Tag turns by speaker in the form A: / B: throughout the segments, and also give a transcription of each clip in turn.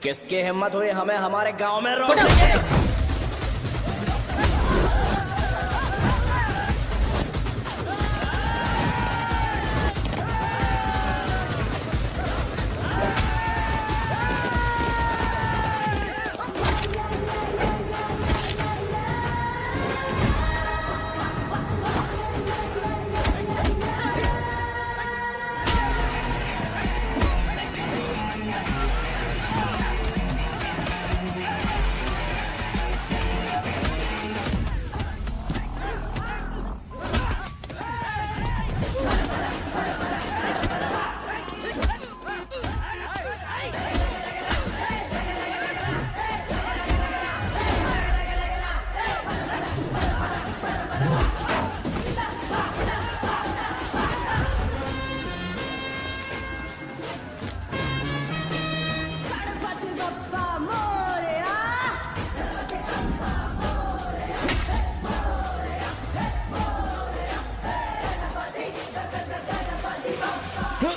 A: किसकी हिम्मत हुई हमें हमारे गांव में रोकने की?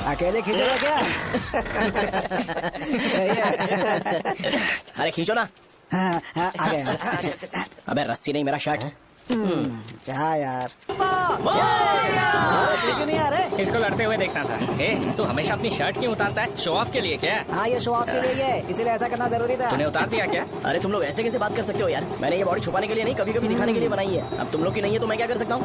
B: अकेले खींचोगा क्या? सही है।
A: अरे खींचो ना।
B: हाँ, हाँ, आ गया।
A: अबे रस्सी नहीं मेरा शर्ट।
B: क्या यार, क्यों नहीं आ रहे?
C: इसको लड़ते हुए देखना था। ए, तू हमेशा अपनी शर्ट क्यों उतारता है? शो ऑफ के लिए क्या?
B: हाँ, ये शो ऑफ के लिए ही है, इसीलिए ऐसा करना जरूरी था।
C: तूने उतार दिया क्या?
A: अरे तुम लोग ऐसे कैसे बात कर सकते हो यार? मैंने ये बॉडी छुपाने के लिए नहीं, कभी कभी दिखाने के लिए बनाई है। अब तुम लोग की नहीं है तो मैं क्या कर सकता हूँ?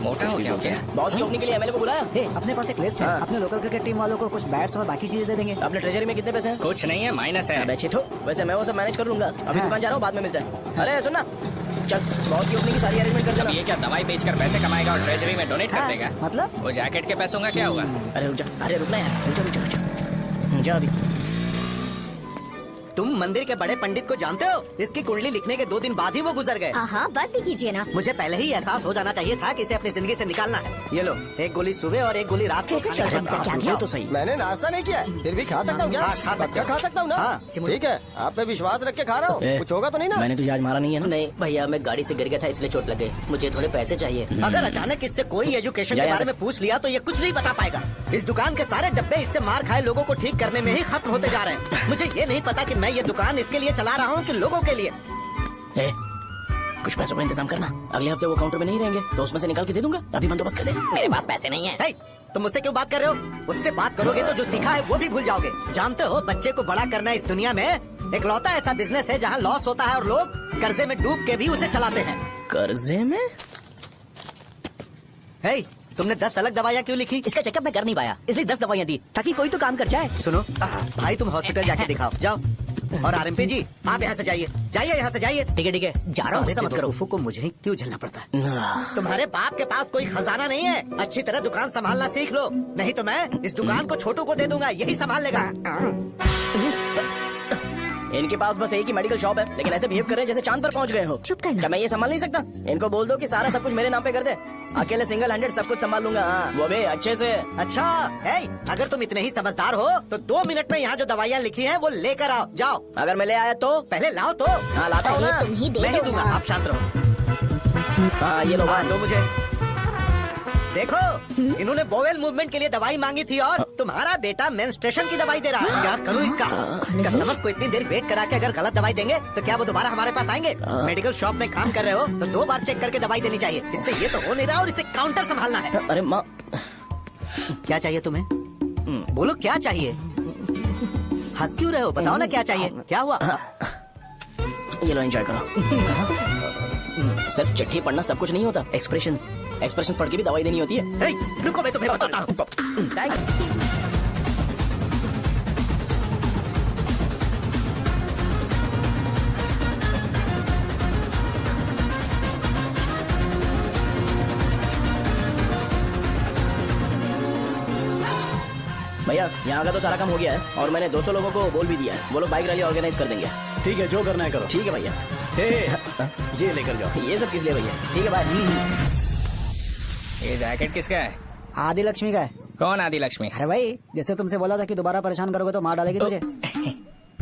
C: मोटा हो गया क्या?
A: बॉस की ओपनिंग के लिए एमएलए को बुलाया।
B: हे, अपने पास एक लिस्ट है।
A: हाँ।
B: अपने लोकल क्रिकेट टीम वालों को कुछ बैट्स और बाकी चीजें दे देंगे।
A: अपने ट्रेजरी में कितने पैसे हैं?
C: कुछ नहीं है, माइनस है।
A: अबे चिथो, वैसे मैं वो सब मैनेज कर लूंगा। अभी
B: हाँ।
A: दुकान जा रहा हूँ, बाद में मिलते हैं। अरे सुन ना, चल बॉस की ओपनिंग की सारी अरेंजमेंट कर
C: अब
A: देना।
C: ये क्या दवाई बेचकर पैसे कमाएगा और ट्रेजरी में डोनेट कर
B: हाँ,
C: देगा?
B: मतलब
C: वो जैकेट के पैसों का क्या होगा?
A: अरे रुक जा, अरे रुकना यार, रुक जा रुक जा रुक जा। जा अभी।
D: तुम मंदिर के बड़े पंडित को जानते हो? इसकी कुंडली लिखने के 2 दिन बाद ही वो गुजर गए।
E: हाँ, बस भी कीजिए ना।
D: मुझे पहले ही एहसास हो जाना चाहिए था कि इसे अपनी जिंदगी से निकालना है। ये लो, एक गोली सुबह और एक गोली रात को
E: कैसे
D: खाने
E: चल
D: के
E: रहा
D: बाद
E: है? क्या
D: खाओ।
E: दिया?
A: तो सही।
F: मैंने नाश्ता नहीं किया है, फिर भी खा सकता हूँ क्या?
D: हाँ, खा सकते
F: पक्का
D: हो।
F: खा सकता हूँ ना?
D: हाँ।
F: ठीक है, आप पे विश्वास रख के खा रहा हूँ, कुछ होगा तो नहीं ना?
A: मैंने तुझे आज मारा नहीं है ना?
G: नहीं भैया, मैं गाड़ी से गिर गया था इसलिए चोट लग गई। मुझे थोड़े पैसे चाहिए।
D: अगर अचानक इससे कोई एजुकेशन के
A: जय
D: बारे में पूछ लिया तो ये कुछ नहीं बता पाएगा। इस दुकान के सारे डब्बे इससे मार खाए लोगों को ठीक करने में ही खत्म होते जा रहे हैं। मुझे ये नहीं पता कि मैं ये दुकान इसके लिए चला रहा हूँ कि लोगों के लिए।
A: ए, कुछ पैसों का इंतजाम करना। अगले हफ्ते वो काउंटर में नहीं रहेंगे तो उसमें से निकाल के दे दूंगा। अभी बंदोबस्त कर दे।
D: मेरे पास पैसे नहीं है। तुम मुझसे क्यों बात कर रहे हो? उससे बात करोगे तो जो सीखा है वो भी भूल जाओगे। जानते हो, बच्चे को बड़ा करना इस दुनिया में इकलौता ऐसा बिजनेस है जहाँ लॉस होता है और लोग कर्जे में डूब के भी उसे चलाते हैं।
A: कर्जे में?
D: हे, तुमने 10 अलग दवाइयाँ क्यों लिखी?
G: इसका चेकअप मैं कर नहीं पाया, इसलिए 10 दवाइयाँ दी ताकि कोई तो काम कर जाए।
D: सुनो भाई, तुम हॉस्पिटल जाके दिखाओ, जाओ। और आरएमपी जी, आप यहाँ से जाइए, जाइए यहाँ से जाइए।
G: ठीक है, जा रहा हूँ,
D: सारे
G: गुस्सा मत करो।
D: बेवकूफों को मुझे ही क्यों झेलना पड़ता है? तुम्हारे बाप के पास कोई खजाना नहीं है। अच्छी तरह दुकान संभालना सीख लो, नहीं तो मैं इस दुकान को छोटू को दे दूंगा, यही संभाल लेगा।
A: इनके पास बस एक ही मेडिकल शॉप है, लेकिन ऐसे बिहेव कर रहे हैं जैसे चांद पर पहुंच गए हो।
E: चुप करना।
A: क्या मैं ये संभाल नहीं सकता? इनको बोल दो कि सारा सब कुछ मेरे नाम पे कर दे। अकेले सिंगल हैंडेड सब कुछ संभाल लूंगा। हाँ, वो भी अच्छे से।
D: अच्छा है, अगर तुम इतने ही समझदार हो तो 2 मिनट में यहाँ जो दवाइयाँ लिखी हैं वो लेकर आओ, जाओ।
A: अगर मैं ले आया तो?
D: पहले लाओ तो।
A: हाँ लाता हूँ ना।
E: पहले तुम ही दे
D: मैं ही
E: दो
D: दूंगा,
E: ना।
D: आप शांत रहो।
A: हाँ ये लो।
D: हाँ, दो मुझे। देखो, इन्होंने बोवेल मूवमेंट के लिए दवाई मांगी थी और तुम्हारा बेटा मेंस्ट्रुएशन की दवाई दे रहा है। क्या करूँ इसका? कस्टमर्स को इतनी देर वेट करा के अगर गलत दवाई देंगे तो क्या वो दोबारा हमारे पास आएंगे? मेडिकल शॉप में काम कर रहे हो तो 2 बार चेक करके दवाई देनी चाहिए। इससे ये तो हो नहीं रहा और इसे काउंटर संभालना है।
A: अरे माँ,
D: क्या चाहिए तुम्हें? बोलो क्या चाहिए? हंस क्यों रहे हो? बताओ ना क्या चाहिए? क्या हुआ?
A: ये लो एंजॉय करो। सिर्फ चिट्ठी पढ़ना सब कुछ नहीं होता। एक्सप्रेशंस पढ़ के भी दवाई देनी होती है।
D: हे, रुको, मैं तुम्हें बताता हूँ।
A: भैया यहाँ का तो सारा काम हो गया है और मैंने 200 लोगों को बोल भी दिया है। वो लोग बाइक रैली ऑर्गेनाइज कर देंगे।
F: ठीक है, जो करना है करो।
A: ठीक है भैया।
F: ये लेकर जाओ।
A: ये सब किस लिए भैया? ठीक है बाय।
C: ये जैकेट किसका है?
B: आदि लक्ष्मी का है।
C: कौन आदि लक्ष्मी?
B: अरे भाई, जिसने तुमसे बोला था कि दोबारा परेशान करोगे तो मार डालेगी तुझे।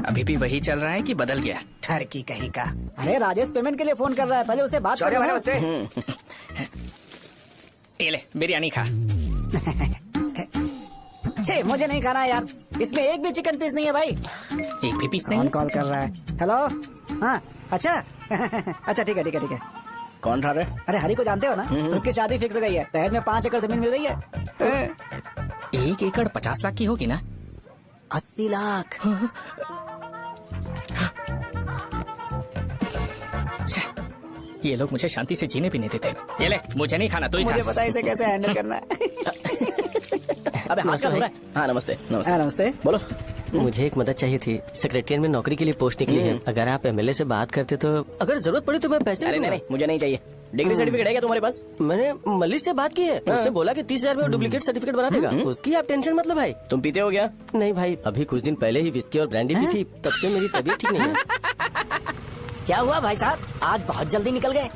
C: अभी भी वही चल रहा है कि बदल गया?
B: ठरकी कहीं का। अरे राजेश पेमेंट के लिए फोन कर रहा है, पहले उसे बात करो ना।
C: ये ले बिरयानी खा।
B: छे मुझे नहीं खाना है यार, इसमें एक भी चिकन पीस नहीं है भाई।
C: एक भी पीस
B: कौन
C: नहीं।
B: कॉल कर रहा है? हेलो, हाँ अच्छा अच्छा ठीक है ठीक है ठीक है।
A: कौन ठा रहे?
B: अरे हरी को जानते हो ना, उसकी शादी फिक्स हो गई है, दहेज में 5 एकड़ जमीन मिल रही है।
C: 1 एकड़ 50 लाख की होगी ना?
B: 80 लाख।
C: ये लोग मुझे शांति से जीने भी नहीं देते। ये ले, मुझे नहीं खाना, तू ही
B: मुझे
C: खा।
B: पता है इसे कैसे हैंडल करना है।
A: अबे हाथ का हो रहा है। हाँ नमस्ते नमस्ते।
B: हाँ, नमस्ते।
A: बोलो।
E: मुझे एक मदद चाहिए थी। सेक्रेटरिएट में नौकरी के लिए पोस्ट निकली है। अगर आप एमएलए से बात करते तो अगर जरूरत पड़ी तो मैं पैसे
A: अरे नहीं नहीं मुझे नहीं चाहिए। डिग्री सर्टिफिकेट है क्या तुम्हारे पास?
E: मैंने मलिक से बात की है, उसने बोला कि 30,000 में डुप्लीकेट सर्टिफिकेट बना देगा। उसकी आप टेंशन मत लो भाई।
A: तुम पीते हो क्या?
E: नहीं भाई, अभी कुछ दिन पहले ही विस्की और ब्रांडी पी थी, तब से मेरी तबीयत ठीक नहीं है।
D: क्या हुआ भाई साहब, आज बहुत जल्दी निकल गए?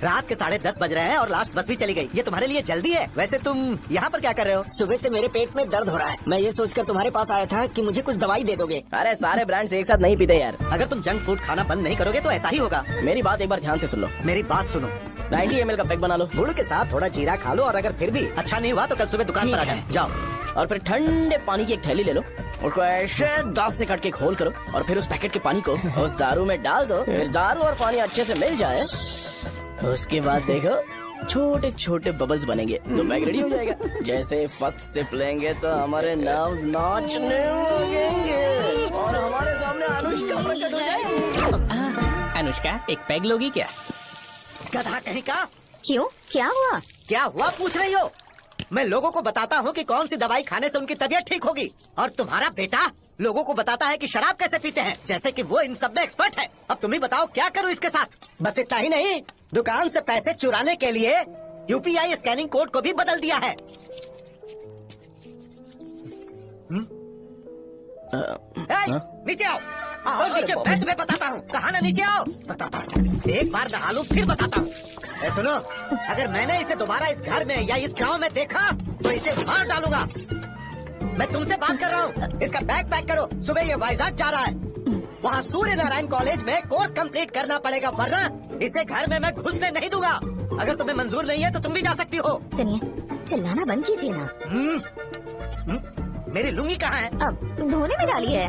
D: रात के 10:30 बज रहे हैं और लास्ट बस भी चली गई। ये तुम्हारे लिए जल्दी है। वैसे तुम यहाँ पर क्या कर रहे हो?
B: सुबह से मेरे पेट में दर्द हो रहा है, मैं ये सोचकर तुम्हारे पास आया था कि मुझे कुछ दवाई दे दोगे।
A: अरे सारे ब्रांड्स एक साथ नहीं पीते यार।
D: अगर तुम जंक फूड खाना बंद नहीं करोगे तो ऐसा ही होगा।
A: मेरी बात एक बार ध्यान से सुन लो।
D: मेरी बात सुनो,
A: 90 ml का पैक बना लो
D: गुड़ के साथ थोड़ा जीरा खा लो और अगर फिर भी अच्छा नहीं हुआ तो कल सुबह दुकान पर आ जाओ। जाओ।
A: और फिर ठंडे पानी की एक थैली ले लो, उसको ऐसे दांत से काट के खोल करो और फिर उस पैकेट के पानी को उस दारू में डाल दो। फिर दारू और पानी अच्छे से मिल जाए, उसके बाद देखो छोटे छोटे बबल्स बनेंगे तो पैक रेडी हो जाएगा। जैसे फर्स्ट सिप लेंगे तो हमारे नर्व्स नाचने लगेंगे और हमारे सामने अनुष्का प्रकट हो जाएगी।
C: अनुष्का, एक पैग लोगी क्या?
D: गधा कहीं का।
H: क्यों, क्या हुआ?
D: क्या हुआ पूछ रही हो? मैं लोगों को बताता हूँ कि कौन सी दवाई खाने से उनकी तबीयत ठीक होगी, और तुम्हारा बेटा लोगों को बताता है कि शराब कैसे पीते हैं, जैसे कि वो इन सब में एक्सपर्ट है। अब तुम ही बताओ क्या करूँ इसके साथ? बस इतना ही नहीं, दुकान से पैसे चुराने के लिए यूपीआई स्कैनिंग कोड को भी बदल दिया है। नीचे आओ, आओ नीचे, मैं तुम्हें बताता हूँ। कहा ना नीचे आओ, बताता हूँ। एक बार नहा लूं फिर बताता हूँ। सुनो, अगर मैंने इसे दोबारा इस घर में या इस गांव में देखा तो इसे मार डालूंगा। मैं तुमसे बात कर रहा हूँ। इसका बैग पैक करो, सुबह ये वाइजाग जा रहा है। वहाँ सूर्य नारायण कॉलेज में कोर्स कंप्लीट करना पड़ेगा, वरना इसे घर में मैं घुसने नहीं दूंगा। अगर तुम्हें मंजूर नहीं है तो तुम भी जा सकती हो।
H: सुनिए, चिल्लाना बंद कीजिए ना।
D: मेरी लुंगी कहाँ है?
H: अब धोने में डाली है।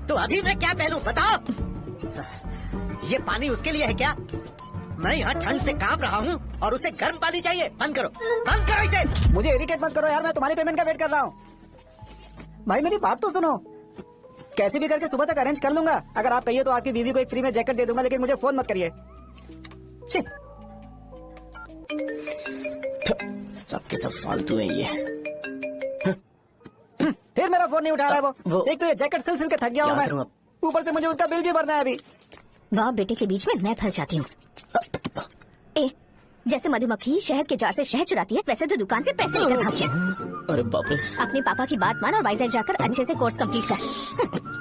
D: तो अभी मैं क्या पहनूं बताओ? ये पानी उसके लिए है क्या? मैं यहाँ ठंड से कांप रहा हूँ और उसे गर्म पानी चाहिए। बंद करो, बंद करो इसे।
B: मुझे इरिटेट मत करो यार, मैं तुम्हारी पेमेंट का वेट कर रहा हूँ। भाई मेरी बात तो सुनो, कैसे भी करके सुबह तक अरेंज कर लूंगा। अगर आप कहिए तो आपकी बीवी को एक फ्री में जैकेट दे दूंगा, लेकिन मुझे फोन मत करिए। छी।
A: सबके सब फालतू है ये।
B: फिर मेरा फोन नहीं उठा रहा है वो।
A: वो-
B: एक तो ये जैकेट सिल के थक गया हूँ
A: क्या
B: मैं,
A: करूं अब?
B: ऊपर से मुझे उसका बिल भी भरना है अभी।
H: बाप बेटे के बीच में मैं फंस जाती हूँ। ए, जैसे मधुमक्खी शहद के जार से शहद चुराती है, वैसे तो दुकान से पैसे लेकर भाग गया।
A: अरे बाप रे।
H: अपने पापा की बात मान और वाइजैक जाकर अच्छे से कोर्स कंप्लीट कर।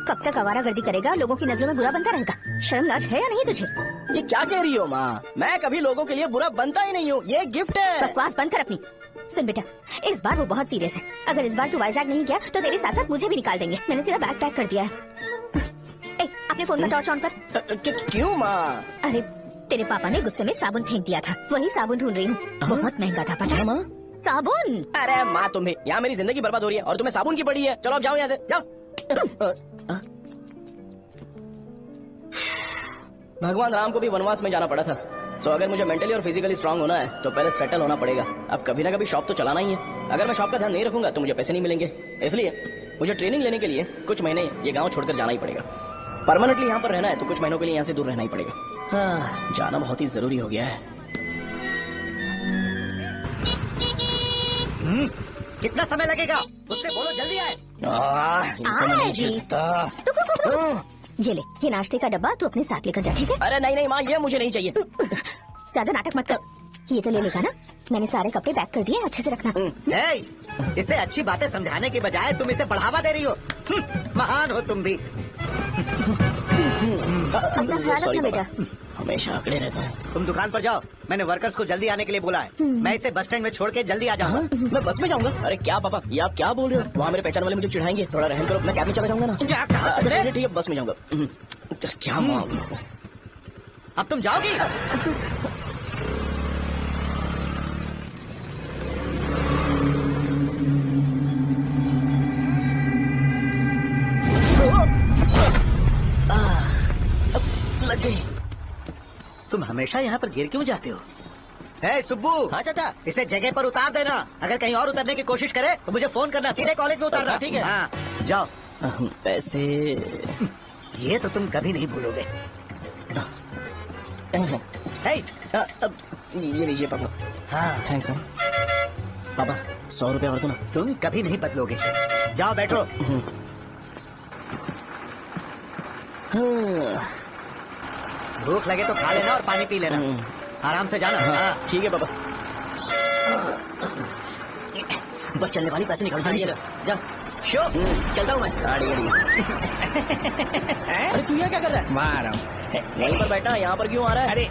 H: कब तक आवारागर्दी करेगा, लोगों की नजरों में बुरा बनता रहेगा। शर्म लाज है या नहीं तुझे?
A: ये क्या कह रही हो माँ? मैं कभी लोगों के लिए बुरा बनता ही नहीं हूँ, ये गिफ्ट है।
H: बकवास बंद कर अपनी। सुन बेटा, इस बार वो बहुत सीरियस है। अगर इस बार तू वाइजैक नहीं गया तो तेरे साथ साथ मुझे भी निकाल देंगे। मैंने तेरा बैग पैक कर दिया है। ए, अपने फोन का टॉर्च ऑन कर।
A: क्यों माँ?
H: अरे तेरे पापा ने गुस्से में साबुन फेंक दिया था, वही साबुन ढूंढ रही हूँ। बहुत महंगा था, पता है?
A: माँ?
H: साबुन।
A: अरे माँ तुम भी, यहाँ मेरी जिंदगी बर्बाद हो रही है और तुम्हें साबुन की पड़ी है। चलो अब जाओ यहाँ से, जाओ। भगवान राम को भी वनवास में जाना पड़ा था। सो अगर मुझे मेंटली और फिजिकली स्ट्रांग होना है तो पहले सेटल होना पड़ेगा। अब कभी ना कभी शॉप तो चलाना ही है। अगर मैं शॉप का ध्यान नहीं रखूंगा तो मुझे पैसे नहीं मिलेंगे। इसलिए मुझे ट्रेनिंग लेने के लिए कुछ महीने ये गाँव छोड़कर जाना ही पड़ेगा। परमानेंटली यहाँ पर रहना है तो कुछ महीनों के लिए यहाँ से दूर रहना ही पड़ेगा। हाँ, जाना बहुत ही जरूरी हो गया है।
D: कितना समय लगेगा? उससे बोलो जल्दी आए।
A: इनको मैं नहीं झेल सकता।
H: ये ले, ये नाश्ते का डब्बा तू अपने साथ लेकर जा, ठीक है?
A: अरे नहीं नहीं माँ, ये मुझे नहीं चाहिए।
H: ज्यादा नाटक मत कर। ये तो ले लेगा ना? मैंने सारे कपड़े पैक कर दिए, अच्छे से रखना।
D: ए, इसे अच्छी बातें समझाने के बजाय तुम इसे बढ़ावा दे रही हो। महान हो तुम भी।
H: अपना ख्याल
A: Sorry,
H: रखना बेटा।
A: पापा। हमेशा अकड़े रहता है।
D: तुम दुकान पर जाओ, मैंने वर्कर्स को जल्दी आने के लिए बोला है। मैं इसे बस स्टैंड में छोड़ के जल्दी आ जाऊंगा।
A: मैं बस में जाऊंगा? अरे क्या पापा, ये आप क्या बोल रहे हो? वहाँ मेरे पहचान वाले मुझे चिढ़ाएंगे। थोड़ा रहम करो, मैं कैब में चला जाऊंगा ना।
D: जा, कहाँ
A: अच्छा,
D: तुमने?
A: ठीक है बस में जाऊंगा। क्या माँ,
D: अब तुम जाओगी? तुम हमेशा यहाँ पर गिर क्यों जाते हो? है सुब्बू,
E: हाँ चाचा।
D: इसे जगह पर उतार देना। अगर कहीं और उतरने की कोशिश करे तो मुझे फोन करना, सीधे कॉलेज में उतारना।
E: ठीक है।
D: हाँ, जाओ।
A: पैसे
D: ये तो तुम कभी नहीं भूलोगे। हे,
A: ये लीजिए पापा।
D: हाँ,
A: थैंक्स पापा, 100 रुपया और दो ना।
D: तुम कभी नहीं बदलोगे। जाओ बैठो। भूख लगे तो खा लेना और पानी पी लेना। आराम से जाना। हाँ।
A: ठीक है पापा। बस चलने वाली पैसे निकाल दीजिए।
E: जा शो चलता हूँ मैं।
C: अरे तू यहाँ क्या कर रहा है? वहाँ आ रहा हूँ।
A: वहीं पर बैठा, यहाँ पर क्यों आ रहा है?
C: अरे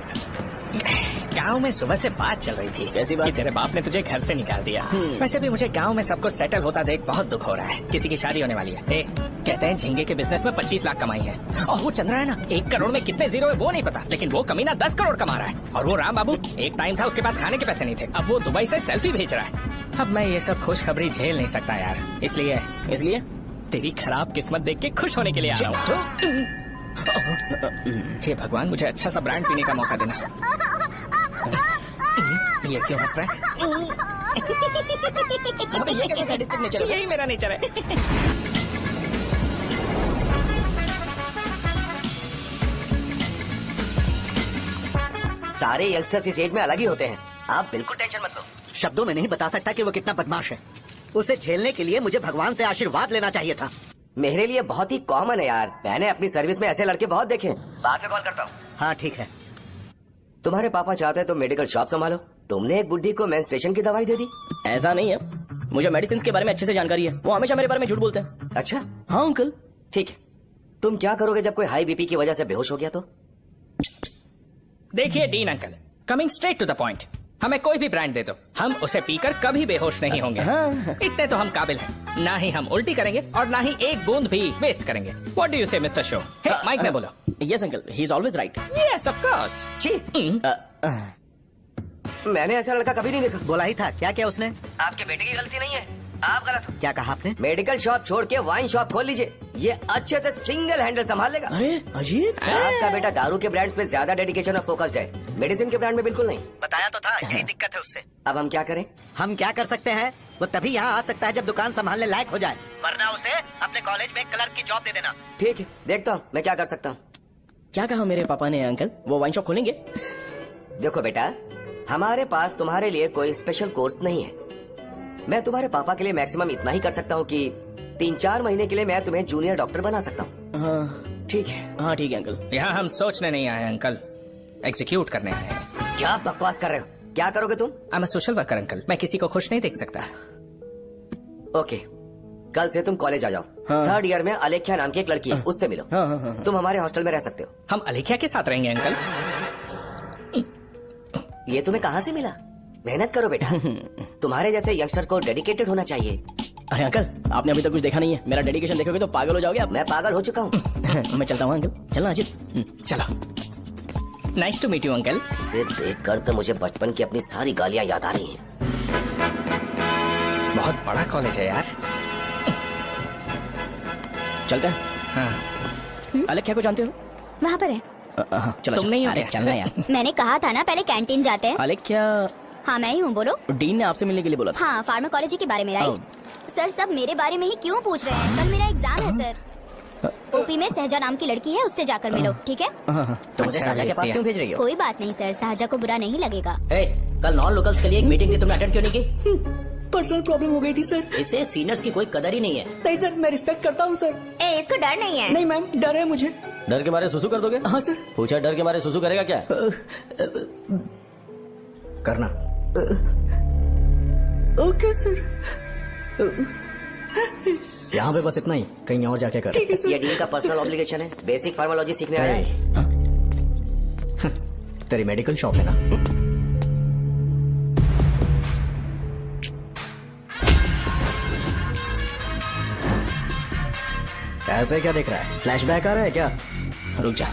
C: गांव में सुबह से बात चल रही थी।
A: कैसी बात?
C: कि तेरे बाप ने तुझे घर से निकाल दिया। वैसे भी मुझे गांव में सब कुछ सेटल होता देख बहुत दुख हो रहा है। किसी की शादी होने वाली है। कहते हैं झींगे के बिजनेस में 25 लाख कमाई है। और वो चंद्रा है ना, 1 करोड़ में कितने जीरो है वो नहीं पता, लेकिन वो कमीना 10 करोड़ कमा रहा है। और वो राम बाबू, एक टाइम था उसके पास खाने के पैसे नहीं थे, अब वो दुबई से सेल्फी भेज रहा है। अब मैं ये सब खुशखबरी झेल नहीं सकता यार, इसलिए तेरी खराब किस्मत देख के खुश होने के लिए आ रहा हूँ। हे भगवान, मुझे अच्छा सा ब्रांड पीने का मौका देना। ये क्यों हंस रहा है?
A: ये कैसे सैडिस्टिक नेचर है?
C: यही मेरा नेचर है।
E: सारे यंगस्टर्स इस एज में अलग ही होते हैं, आप बिल्कुल टेंशन मत लो।
D: शब्दों में नहीं बता सकता कि वो कितना बदमाश है। उसे झेलने के लिए मुझे भगवान से आशीर्वाद लेना चाहिए था।
E: मेरे लिए बहुत ही कॉमन है यार, मैंने अपनी सर्विस में ऐसे लड़के बहुत देखे। बाद में कॉल करता हूँ।
D: हाँ ठीक है।
E: तुम्हारे पापा चाहते हैं तुम मेडिकल शॉप संभालो, तुमने एक बुड्ढी को मेंस्ट्रुएशन की दवाई दे दी।
A: ऐसा नहीं है, मुझे मेडिसिन के बारे में अच्छे से जानकारी है। वो हमेशा मेरे बारे में झूठ बोलते हैं।
E: अच्छा
A: हाँ अंकल।
E: ठीक है, तुम क्या करोगे जब कोई हाई बीपी की वजह से बेहोश हो गया तो?
C: देखिए Dean uncle, coming straight to the point, हमें कोई भी ब्रांड दे दो, हम उसे पीकर कभी बेहोश नहीं होंगे। इतने तो हम काबिल हैं। ना ही हम उल्टी करेंगे और ना ही एक बूंद भी वेस्ट करेंगे। व्हाट डू यू से मिस्टर शो? हे माइक में बोलो।
A: Yes uncle, he is always right.
C: Yes of course.
E: छी, मैंने ऐसा लड़का कभी नहीं देखा।
D: बोला ही था। क्या क्या उसने?
E: आपके बेटे की गलती नहीं है, आप गलत हो।
D: क्या कहा आपने?
E: मेडिकल शॉप छोड़ के वाइन शॉप खोल लीजिए, ये अच्छे से सिंगल हैंडल संभाल लेगा।
A: अरे अजीत,
E: आपका बेटा दारू के ब्रांड्स पे ज्यादा डेडिकेशन और फोकस्ड है, मेडिसिन के ब्रांड में बिल्कुल नहीं।
D: बताया तो था, यही दिक्कत है उससे।
E: अब हम क्या करें?
D: हम क्या कर सकते हैं? वो तभी यहाँ आ सकता है जब दुकान संभालने लायक हो जाए, वरना उसे अपने कॉलेज में क्लर्क की जॉब दे देना।
E: ठीक है, देखता हूँ मैं क्या कर सकता हूँ।
A: क्या कहा मेरे पापा ने अंकल? वो वाइन शॉप खोलेंगे?
E: देखो बेटा, हमारे पास तुम्हारे लिए कोई स्पेशल कोर्स नहीं है। मैं तुम्हारे पापा के लिए मैक्सिमम इतना ही कर सकता हूँ कि 3-4 महीने के लिए मैं तुम्हें जूनियर डॉक्टर बना सकता हूँ।
A: हाँ
E: ठीक है?
A: हाँ ठीक है अंकल।
C: यहाँ हम सोचने नहीं आए अंकल, एग्जीक्यूट करने आए हैं।
E: क्या बकवास कर रहे हो? क्या करोगे तुम?
C: I am a social worker uncle, मैं किसी को खुश नहीं देख सकता।
E: ओके, कल से तुम कॉलेज आ जाओ।
A: हाँ।
E: 3rd ईयर में अलेख्या नाम की एक लड़की है, उससे मिलो।
A: हाँ, हाँ, हाँ, हाँ।
E: तुम हमारे हॉस्टल में रह सकते हो।
C: हम अलेख्या के साथ रहेंगे अंकल।
E: ये तुम्हें कहाँ से मिला? मेहनत करो बेटा, तुम्हारे जैसे यंगस्टर को डेडिकेटेड होना चाहिए।
A: अरे अंकल, आपने अभी तक कुछ देखा नहीं है, मेरा डेडिकेशन देखोगे तो पागल हो जाओगे आप।
E: मैं पागल हो चुका हूँ।
A: मैं चलता हूँ अंकल। चलना अजीत।
C: चलो, nice to meet you uncle.
E: इसे देखकर तो मुझे बचपन की अपनी सारी गालियाँ याद आ रही हैं।
C: बहुत बड़ा कॉलेज है यार।
A: चलते हैं।
C: हाँ।
A: अलेख्या को जानते हो?
H: वहाँ पर है।
A: चलो
C: तुम नहीं हो
A: अरे
C: क्या?
A: चलना यार।
H: मैंने कहा था ना पहले कैंटीन जाते हैं।
A: अलेख्या,
H: हाँ मैं ही हूँ, बोलो।
A: डीन ने आपसे मिलने के लिए बोला था।
H: हाँ, फार्माकोलॉजी के बारे में, राइट? सर सब मेरे बारे में ही क्यों पूछ रहे हैं? कल मेरा एग्जाम है सर। ओपी में सहजा नाम की लड़की है, उससे जाकर मिलो, ठीक है?
A: हाँ, हाँ।
E: तो मुझे
C: अच्छा,
E: साजा के पास
C: भेज
E: क्यों भेज रही हो?
H: कोई बात नहीं सर, सहजा को बुरा नहीं लगेगा।
G: कल नॉन लोकल्स के लिए एक मीटिंग थी, तुमने अटेंड क्यों नहीं की?
B: पर्सनल प्रॉब्लम हो गई थी सर।
G: इसे सीनियर्स की कोई कदर ही नहीं है।
B: नहीं सर, मैं रिस्पेक्ट करता हूँ सर।
H: ए, इसको डर नहीं है।
B: नहीं मैम, डर है मुझे।
F: डर के मारे सुसु कर दोगे?
B: हाँ सर।
F: पूछा डर के मारे सुसु करेगा क्या? करना।
B: Okay sir.
F: यहाँ पे बस इतना ही, कहीं और जाके कर।
B: ठीक है सर।
E: ये डीन का पर्सनल ऑब्लिगेशन है, बेसिक फार्माकोलॉजी सीखने आया है।
F: तेरी मेडिकल शॉप है ना? ऐसे क्या देख रहा है? फ्लैशबैक आ रहा है क्या?
A: रुक जा।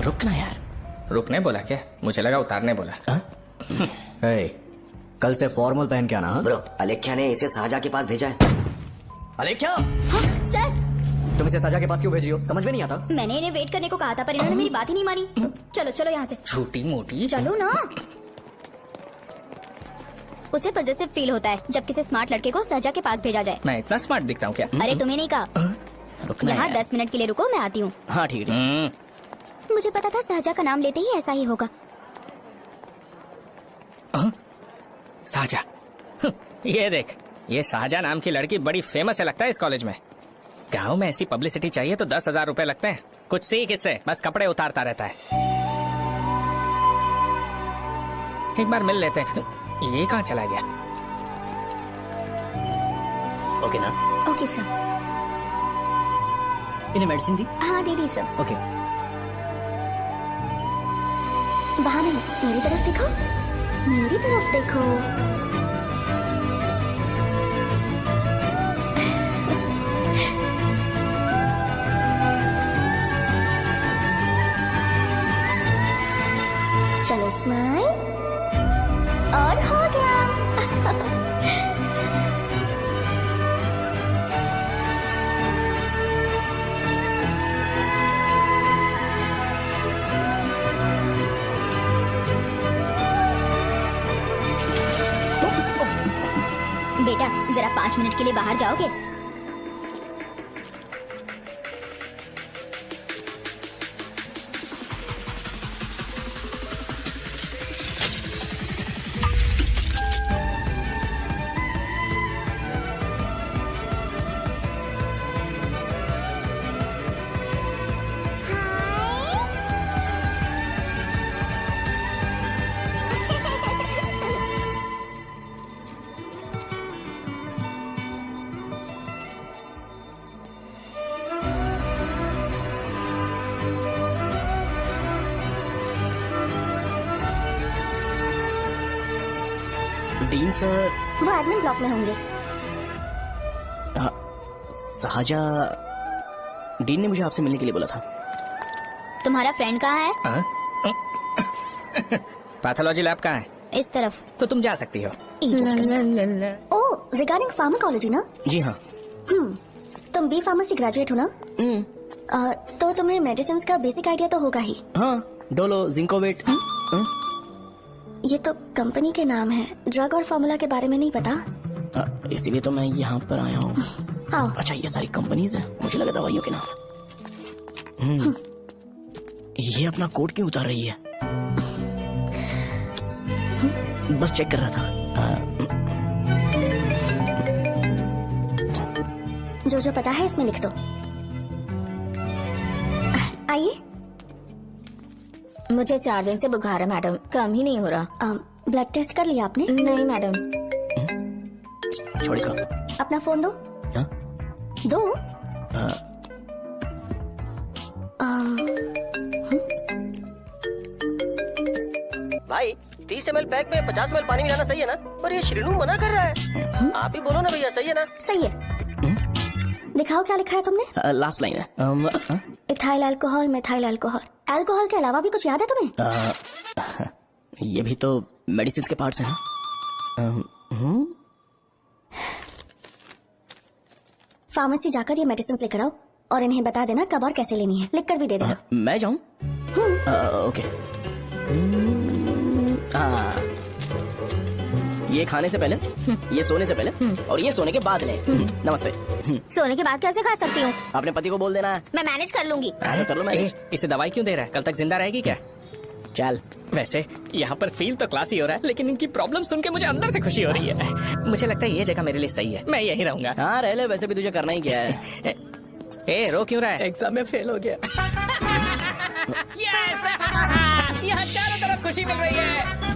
A: रुकना यार।
C: रुकने बोला क्या? मुझे लगा उतारने बोला।
F: ए, कल से फॉर्मल पहन के आना। हाँ?
E: ब्रो, अलेख्या ने इसे साजा के पास भेजा है।
F: अलेख्या,
H: हाँ, सर
F: तुम इसे सजा के पास क्यों भेजी हो, समझ में नहीं आता।
H: मैंने इन्हें वेट करने को कहा था पर इन्होंने मेरी बात ही नहीं मानी। चलो चलो यहाँ से,
C: छोटी मोटी।
H: चलो ना। उसे पॉजिटिव फील होता है जब किसी स्मार्ट लड़के को सहजा के पास भेजा जाए।
C: मैं इतना स्मार्ट दिखता हूँ क्या?
H: अरे तुम्हें नहीं कहा।
A: रुकना
H: यहाँ
A: है।
H: 10 मिनट के लिए रुको, मैं आती हूँ।
A: हाँ ठीक है।
H: मुझे पता था सहजा का नाम लेते ही ऐसा ही होगा।
C: साजा। ये देख, ये साजा नाम की लड़की बड़ी फेमस है लगता है इस कॉलेज में। गांव में ऐसी पब्लिसिटी चाहिए तो 10,000 रुपए लगते हैं। कुछ सीख इससे, बस कपड़े उतारता रहता है। एक बार मिल लेते हैं। ये कहाँ चला गया?
A: ओके ना?
H: Okay sir.
A: इन्हें मेडिसिन दी?
H: हाँ दीदी सर।
A: ओके।
H: वहाँ नहीं, मेरी तरफ देखो, मेरी तरफ देखो। चलो स्माइल, और हो गया। बेटा जरा 5 मिनट के लिए बाहर जाओगे?
A: Dean sir.
H: वो एडमिन ब्लॉक में होंगे।
A: साजा, डीन ने मुझे आपसे मिलने के लिए बोला था।
H: तुम्हारा फ्रेंड कहाँ है?
C: पैथोलॉजी लैब कहाँ है?
H: इस तरफ।
C: तो तुम जा सकती हो।
H: ओ, रिगार्डिंग फार्माकोलॉजी ना?
A: जी हाँ।
H: तुम बी फार्मेसी ग्रेजुएट हो ना? तो तुम्हें मेडिसिन का बेसिक आइडिया तो होगा ही।
A: हाँ, डोलो, जिंकोवेट।
H: ये तो कंपनी के नाम है, ड्रग और फार्मूला के बारे में नहीं पता।
A: इसीलिए तो मैं यहाँ पर आया हूँ।
H: आओ।
A: अच्छा, ये सारी कंपनीज हैं, मुझे लगा दवाइयों के नाम। ये अपना कोट क्यों उतार रही है? बस चेक कर रहा था।
H: जो जो पता है इसमें लिख दो। आइए।
I: मुझे 4 दिन से बुखार है मैडम, कम ही नहीं हो रहा।
H: ब्लड टेस्ट कर लिया आपने?
I: नहीं मैडम।
A: छोड़ इसको।
H: अपना फोन दो।
A: हाँ?
H: दो।
D: भाई 30 ml पैक में 50 ml पानी मिलाना सही है ना? पर ये श्रीनू मना कर रहा है। आप ही बोलो ना भैया, सही है ना?
H: सही है। दिखाओ क्या लिखा है तुमने?
A: लास्ट लाइन है।
H: Ethyl alcohol, methyl alcohol. Alcohol के अलावा भी कुछ याद है तुम्हें?
A: ये भी तो मेडिसिन के पार्ट्स हैं।
H: फार्मेसी जाकर ये मेडिसिन लेकर आओ और इन्हें बता देना कब और कैसे लेनी है, लिख कर भी दे देना।
A: मैं जाऊं? ओके। ये खाने से पहले, ये सोने से पहले, और ये सोने के बाद ले। नमस्ते।
H: सोने के बाद कैसे खा सकती हूँ?
A: अपने पति को बोल देना।
H: मैं मैनेज कर लूंगी।
A: कर लो मैनेज।
C: इसे दवाई क्यों दे रहा है? कल तक जिंदा रहेगी क्या?
A: चल।
C: वैसे यहाँ पर फील तो क्लासी हो रहा है, लेकिन इनकी प्रॉब्लम सुन के मुझे अंदर से खुशी हो रही है। मुझे लगता है ये जगह मेरे लिए सही है, मैं यहीं रहूंगा।
A: हाँ रह ले, वैसे भी तुझे करना ही क्या है।
C: ए रो क्यों रहा है?
A: एग्जाम में फेल हो गया।
C: यस! यहाँ चारों तरफ खुशी मिल रही है।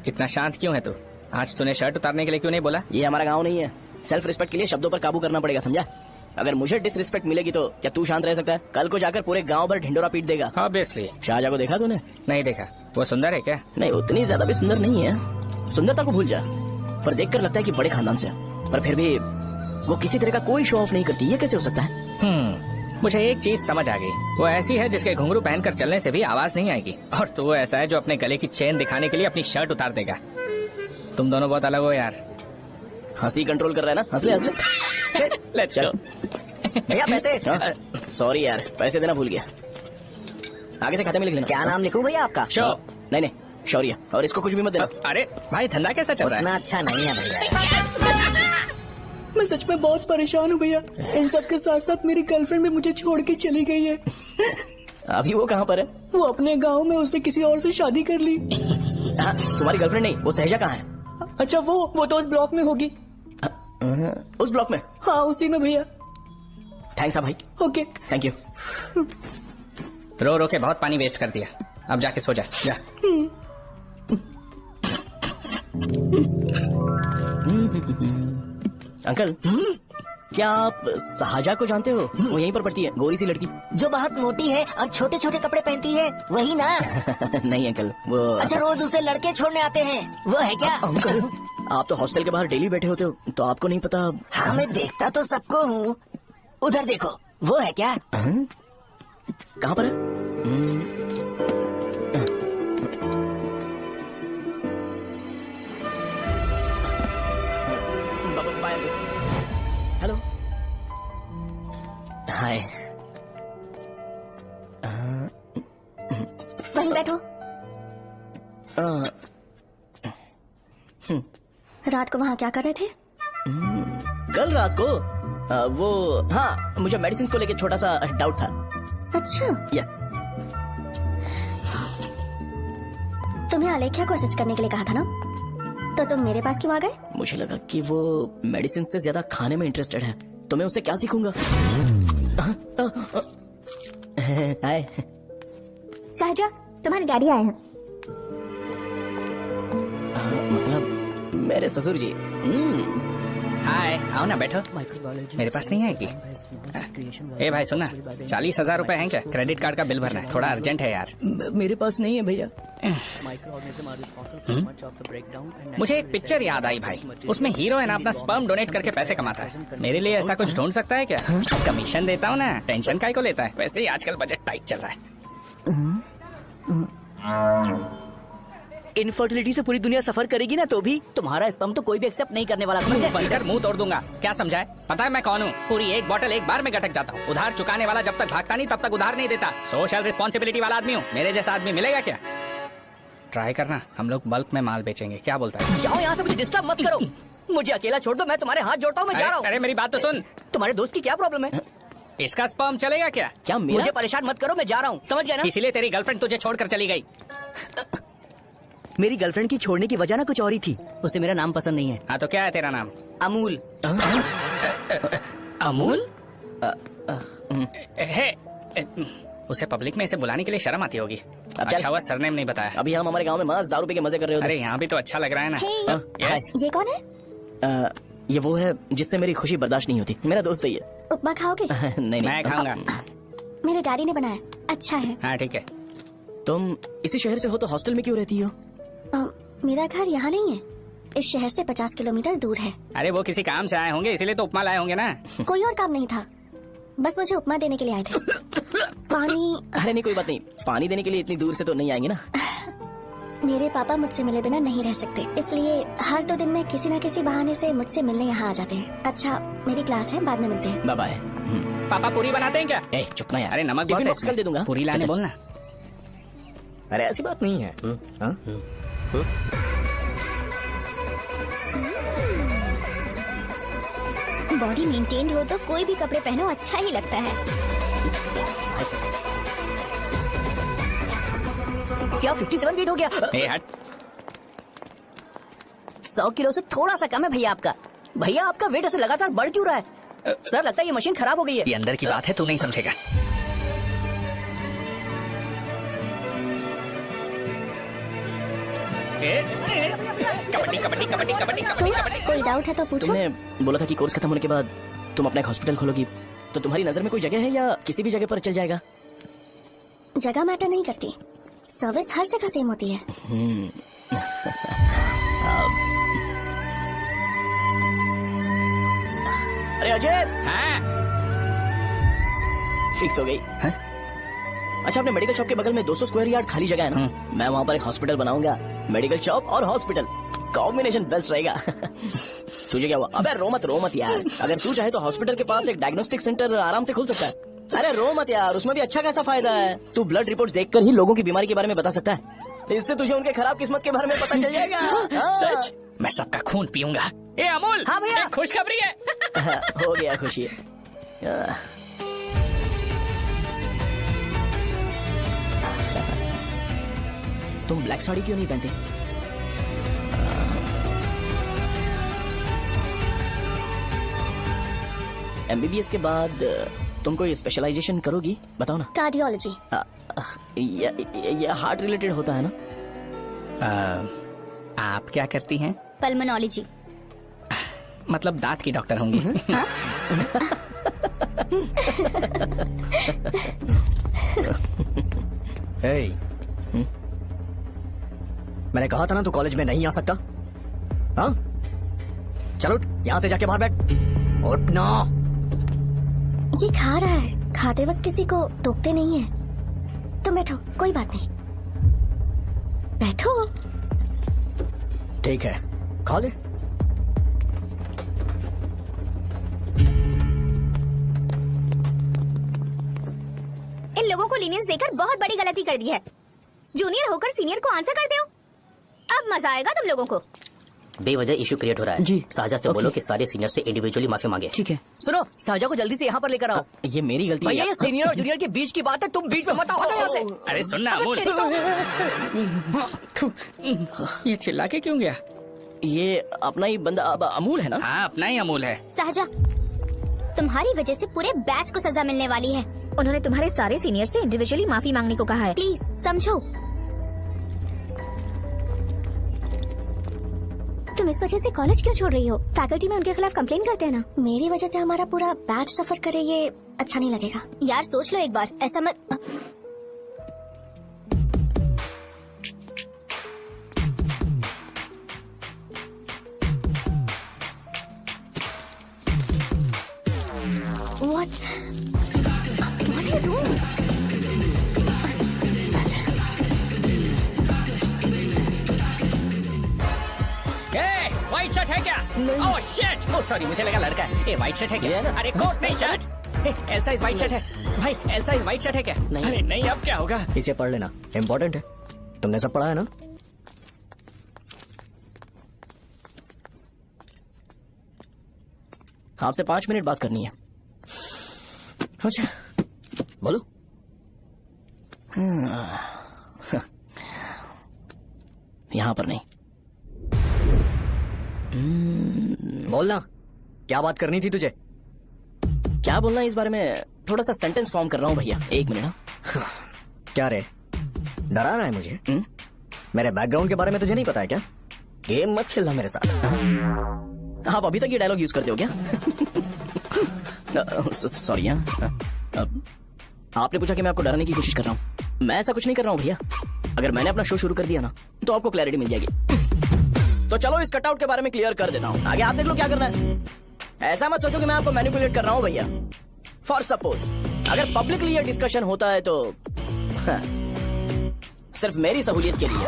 C: इतना शांत क्यों है तू? आज तूने शर्ट उतारने के लिए क्यों नहीं बोला?
A: ये हमारा गांव नहीं है। सेल्फ रिस्पेक्ट के लिए शब्दों पर काबू करना पड़ेगा, समझा? अगर मुझे डिसरिस्पेक्ट मिलेगी तो क्या तू शांत रह सकता है? कल को जाकर पूरे गांव भर ढिंडोरा पीट देगा।
C: ऑब्वियसली।
A: शाहजहां को देखा तूने?
C: नहीं देखा। वो सुंदर है क्या?
A: नहीं, उतनी ज्यादा भी सुंदर नहीं है। सुंदरता को भूल जा, पर देखकर लगता है कि बड़े खानदान से है। पर फिर भी वो किसी तरह का कोई शो ऑफ नहीं करती। ये कैसे हो सकता है?
C: मुझे एक चीज समझ आ गई। वो ऐसी है जिसके घुंघरू पहनकर चलने से भी आवाज नहीं आएगी, और तू ऐसा है जो अपने गले की चेन दिखाने के लिए अपनी शर्ट उतार देगा। तुम दोनों बहुत अलग हो यार।
A: हंसी कंट्रोल कर रहा है ना, हंस ले हंस ले।
C: लेट्स
A: चल।
C: गो।
B: भैया पैसे।
A: सॉरी यार, पैसे देना भूल गया। आगे से खाते में लिख लेना।
B: क्या नाम लिखूं भैया आपका?
C: शो।
A: नहीं नहीं, शौर्य। और इसको कुछ भी मत देना।
C: अरे भाई धंधा कैसा चल रहा है?
B: उतना अच्छा नहीं है भैया।
J: मैं सच में बहुत परेशान हूँ भैया। इन सब के साथ साथ मेरी गर्लफ्रेंड भी मुझे छोड़ के चली गई है।
A: अभी वो कहाँ पर है?
J: वो अपने गांव में, उसने किसी और से शादी कर ली।
A: हाँ, तुम्हारी गर्लफ्रेंड नहीं, वो सहजा कहाँ है?
J: अच्छा वो तो उस ब्लॉक में होगी।
A: उस ब्लॉक में?
J: हाँ उसी में भैया।
A: थैंक्स भाई।
J: Okay
A: thank you.
C: रो रो के बहुत पानी वेस्ट कर दिया, अब जाके सो जा। जा।
A: अंकल, क्या आप सहाजा को जानते हो? वो यहीं पर पढ़ती है, गोरी सी लड़की।
B: जो बहुत मोटी है और छोटे छोटे कपड़े पहनती है, वही ना?
A: नहीं अंकल, वो
B: अच्छा, रोज उसे लड़के छोड़ने आते हैं, वो है क्या?
A: अंकल, आप तो हॉस्टल के बाहर डेली बैठे होते हो, तो आपको नहीं पता?
B: हाँ मैं देखता तो सबको हूँ। उधर देखो, वो है क्या?
A: कहाँ पर है? हेलो, हाय।
H: वहीं बैठो। रात को वहाँ क्या कर रहे थे?
A: कल रात को वो, हाँ, मुझे मेडिसिन को लेके छोटा सा डाउट था।
H: अच्छा,
A: यस।
H: तुम्हें अलेख्या को असिस्ट करने के लिए कहा था ना, तो तुम मेरे पास क्यों आ गए?
A: मुझे लगा कि वो मेडिसिन से ज्यादा खाने में इंटरेस्टेड है, तो मैं उससे क्या सीखूंगा? हाय।
H: सहजा, तुम्हारे डैडी आए हैं।
A: मतलब मेरे ससुर जी।
C: हाय, आओ ना बैठो। मेरे पास नहीं आएगी? ए भाई सुनना, 40,000 रुपए हैं क्या? क्रेडिट कार्ड का बिल भरना है, थोड़ा अर्जेंट है यार।
J: मेरे पास नहीं है भैया।
C: मुझे एक पिक्चर याद आई भाई, उसमें हीरोइन अपना स्पर्म डोनेट करके पैसे कमाता है। मेरे लिए ऐसा कुछ ढूंढ सकता है क्या? कमीशन देता हूँ ना, टेंशन काहे को लेता है? वैसे ही आजकल बजट टाइट चल रहा है।
B: इनफर्टिलिटी से पूरी दुनिया सफर करेगी ना, तो भी तुम्हारा स्पर्म तो कोई भी एक्सेप्ट नहीं करने वाला, समझे?
C: बनकर मुंह तोड़ दूंगा। क्या समझाए? पता है मैं कौन हूँ? पूरी एक बोतल एक बार में गटक जाता हूँ। उधार चुकाने वाला जब तक भागता नहीं तब तक उधार नहीं देता। सोशल रिस्पॉन्सिबिलिटी वाला आदमी हूँ। मेरे जैसा आदमी मिलेगा क्या? ट्राई करना, हम लोग बल्क में माल बेचेंगे, क्या बोलता है?
B: जाओ यहाँ से, मुझे डिस्टर्ब मत करो। मुझे अकेला छोड़ दो, मैं तुम्हारे हाथ जोड़ता हूँ, मैं जा रहा हूँ।
C: अरे मेरी बात तो सुन।
B: तुम्हारे दोस्त की क्या प्रॉब्लम है?
C: इसका स्पर्म चलेगा क्या?
A: क्या मेरा?
B: मुझे परेशान मत करो, मैं जा रहा हूँ, समझ गया ना?
C: इसीलिए तेरी गर्लफ्रेंड तुझे छोड़कर चली गई।
B: मेरी गर्लफ्रेंड की छोड़ने की वजह ना कुछ और ही थी। उसे मेरा नाम पसंद नहीं है।
C: हाँ तो क्या है तेरा नाम?
B: अमूल।
C: अमूल? उसे पब्लिक में इसे बुलाने के लिए शर्म आती होगी। अच्छा हुआ सरनेम नहीं बताया।
A: अभी हम हमारे गांव में मस्त दारू पी के मजे कर रहे होते।
C: अरे यहाँ भी तो अच्छा लग रहा है ना।
H: Hey,
C: yes.
H: ये कौन है?
A: ये वो है जिससे मेरी खुशी बर्दाश्त नहीं होती, मेरा दोस्त है ये।
H: उपमा खाओगे?
A: नहीं
C: मैं खाऊंगा।
H: मेरे डैडी ने बनाया, अच्छा है।
C: हाँ ठीक है।
A: तुम इसी शहर से हो तो हॉस्टल में क्यों रहती हो?
H: मेरा घर यहाँ नहीं है, इस शहर से 50 किलोमीटर दूर है।
C: अरे वो किसी काम से आए होंगे, इसीलिए तो उपमा लाए होंगे ना।
H: कोई और काम नहीं था, बस मुझे उपमा देने के लिए आए थे। पानी?
A: अरे नहीं, कोई बात नहीं, पानी देने के लिए इतनी दूर से तो नहीं आएंगे ना।
H: मेरे पापा मुझसे मिले बिना नहीं रह सकते, इसलिए हर 2 दिन में किसी न किसी बहाने से मुझसे मिलने यहाँ आ जाते हैं। अच्छा, मेरी क्लास है, बाद में मिलते हैं।
A: Bye bye.
C: पापा पूरी बनाते हैं क्या?
A: चुप ना यार।
C: अरे नमक
A: टिफिन
C: बहुत है
A: बॉक्स कल दे दूंगा।
C: पूरी लाने बोलना।
F: अरे ऐसी बात नहीं है।
H: बॉडी मेंटेन्ड हो तो कोई भी कपड़े पहनो अच्छा ही लगता है।
B: क्या 57 वेट हो गया?
C: ए हट।
B: 100 किलो से थोड़ा सा कम है भैया आपका। भैया आपका वेट ऐसे लगातार बढ़ क्यों रहा है? सर लगता है ये मशीन खराब हो गई है।
C: ये अंदर की बात है, तू नहीं समझेगा। कबड्डी कबड्डी कबड्डी कबड्डी कबड्डी कबड्डी।
H: कोई डाउट है तो पूछो।
A: तुमने बोला था कि कोर्स खत्म होने के बाद तुम अपना एक हॉस्पिटल खोलोगी, तो तुम्हारी नजर में कोई जगह है या किसी भी जगह पर चल जाएगा?
H: जगह मैटर नहीं करती, सर्विस हर जगह सेम होती है।
A: अरे अजय,
C: हाँ
A: फिक्स हो गई। अच्छा, अपने मेडिकल शॉप के बगल में 200 स्क्वायर यार्ड खाली जगह है ना, मैं वहाँ पर एक हॉस्पिटल बनाऊंगा। मेडिकल शॉप और हॉस्पिटल कॉम्बिनेशन बेस्ट रहेगा। तुझे क्या हुआ? अबे रो मत यार। अगर तू चाहे तो हॉस्पिटल के पास एक डायग्नोस्टिक सेंटर आराम से खुल सकता है। अरे रो मत यार, उसमें भी अच्छा खासा फायदा है। तू ब्लड रिपोर्ट देखकर ही लोगों की बीमारी के बारे में बता सकता है। इससे तुझे उनके खराब किस्मत के बारे में पता चल जाएगा। हाँ।
C: सच, मैं सबका खून पीऊंगा। ए अमूल,
D: हाँ भैया।
C: एक खुशखबरी है।
A: हो गया खुशी। तुम ब्लैक साड़ी क्यों नहीं पहनते? एमबीबीएस के बाद तुम कोई स्पेशलाइजेशन करोगी? बताओ ना।
H: कार्डियोलॉजी।
A: ये हार्ट रिलेटेड होता है ना?
C: आप क्या करती हैं?
H: पल्मोनोलॉजी।
C: मतलब दांत की डॉक्टर होंगी।
F: हे, मैंने कहा था ना तू कॉलेज में नहीं आ सकता। हाँ, चलो उठ, यहाँ से जाके बाहर बैठ। उठ ना।
H: ये खा रहा है, खाते वक्त किसी को टोकते नहीं है। तुम बैठो, कोई बात नहीं, बैठो।
F: ठीक है, खा ले।
H: इन लोगों को लीनियंस देकर बहुत बड़ी गलती कर दी है। जूनियर होकर सीनियर को आंसर करते हो। अब मजा आएगा तुम लोगों को।
G: बेवजह इशू क्रिएट हो रहा है
A: जी।
G: साजा से बोलो कि सारे सीनियर से इंडिविजुअली माफी मांगे।
A: ठीक है।
D: सुनो, साजा को जल्दी से यहाँ पर लेकर आओ।
A: ये मेरी गलती
D: भैया,
A: है।
D: ये सीनियर और जूनियर के बीच की बात है, तुम बीच में मत आओ यहाँ से।
C: अरे सुनना अमूल, ये चिल्ला के क्यों गया?
A: ये अपना ही बंदा अमूल है ना?
C: हाँ, अपना ही अमूल है।
H: सहजा, तुम्हारी वजह से पूरे बैच को सजा मिलने वाली है। उन्होंने तुम्हारे सारे सीनियर से इंडिविजुअली माफी मांगने को कहा है। प्लीज समझो। तुम इस वजह से कॉलेज क्यों छोड़ रही हो? फैकल्टी में उनके खिलाफ कंप्लेन करते हैं ना। मेरी वजह से हमारा पूरा बैच सफर करे, ये अच्छा नहीं लगेगा। यार सोच लो एक बार, ऐसा मत। What are you doing?
C: White shirt है क्या? ओह शिट, ओह सॉरी, मुझे लगा लड़का है। ये व्हाइट शर्ट है क्या? अरे कोट नहीं, shirt. L size white shirt है भाई। एल साइज व्हाइट शर्ट है क्या?
A: नहीं।
C: अरे नहीं, अब क्या होगा?
F: इसे पढ़ लेना, इम्पोर्टेंट है। तुमने सब पढ़ा है ना?
A: आपसे 5 मिनट बात करनी है। अच्छा, बोलो। यहाँ पर नहीं।
F: बोलना, क्या बात करनी थी तुझे?
A: क्या बोलना है इस बारे में? थोड़ा सा सेंटेंस फॉर्म कर रहा हूँ भैया, 1 मिनट।
F: क्या रे, डरा रहा है मुझे? मेरे बैकग्राउंड के बारे में तुझे नहीं पता है क्या? गेम मत खेलना मेरे साथ।
A: आप अभी तक ये डायलॉग यूज करते हो क्या? सॉरी। आपने पूछा कि मैं आपको डराने की कोशिश कर रहा हूँ। मैं ऐसा कुछ नहीं कर रहा हूँ भैया। अगर मैंने अपना शो शुरू कर दिया ना तो आपको क्लैरिटी मिल जाएगी। तो चलो इस कटआउट के बारे में क्लियर कर देता हूँ, आगे आप देख लो क्या करना है। ऐसा मत सोचो कि मैं आपको मैनिपुलेट कर रहा हूँ भैया। फॉर सपोज अगर पब्लिकली ये डिस्कशन होता है तो सिर्फ मेरी सहूलियत के लिए।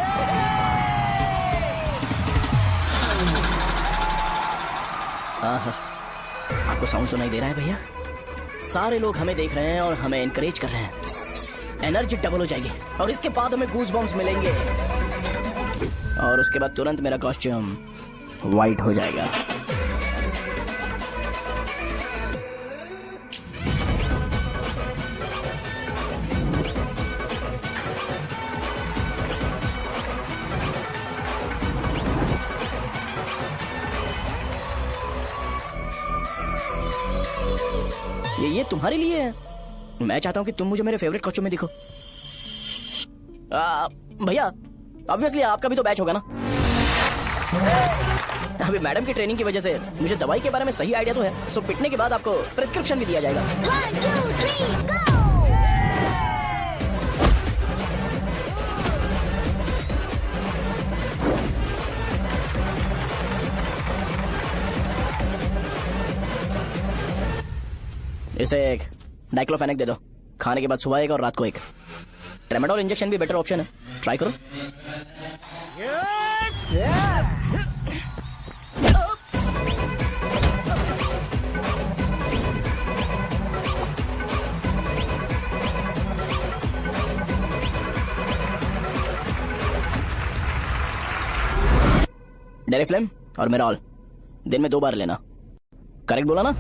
A: आपको साउंड सुनाई दे रहा है भैया? सारे लोग हमें देख रहे हैं और हमें एनकरेज कर रहे हैं। एनर्जी डबल हो जाएगी और इसके बाद हमें गूज बम्स मिलेंगे और उसके बाद तुरंत मेरा कॉस्ट्यूम वाइट हो जाएगा। ये तुम्हारे लिए है। मैं चाहता हूं कि तुम मुझे मेरे फेवरेट कॉस्ट्यूम में दिखो। भैया ऑब्वियसली आपका भी तो बैच होगा ना। अभी मैडम की ट्रेनिंग की वजह से मुझे दवाई के बारे में सही आइडिया तो है। सो पिटने के बाद आपको प्रिस्क्रिप्शन भी दिया जाएगा।
H: 1, 2, 3, go!
A: इसे एक डाइक्लोफेनेक दे दो। खाने के बाद सुबह एक और रात को एक। ट्रेमाडोल इंजेक्शन भी बेटर ऑप्शन है, ट्राई करो। डेरिफ्लेम और मेरॉल दिन में 2 बार लेना। करेक्ट बोला ना?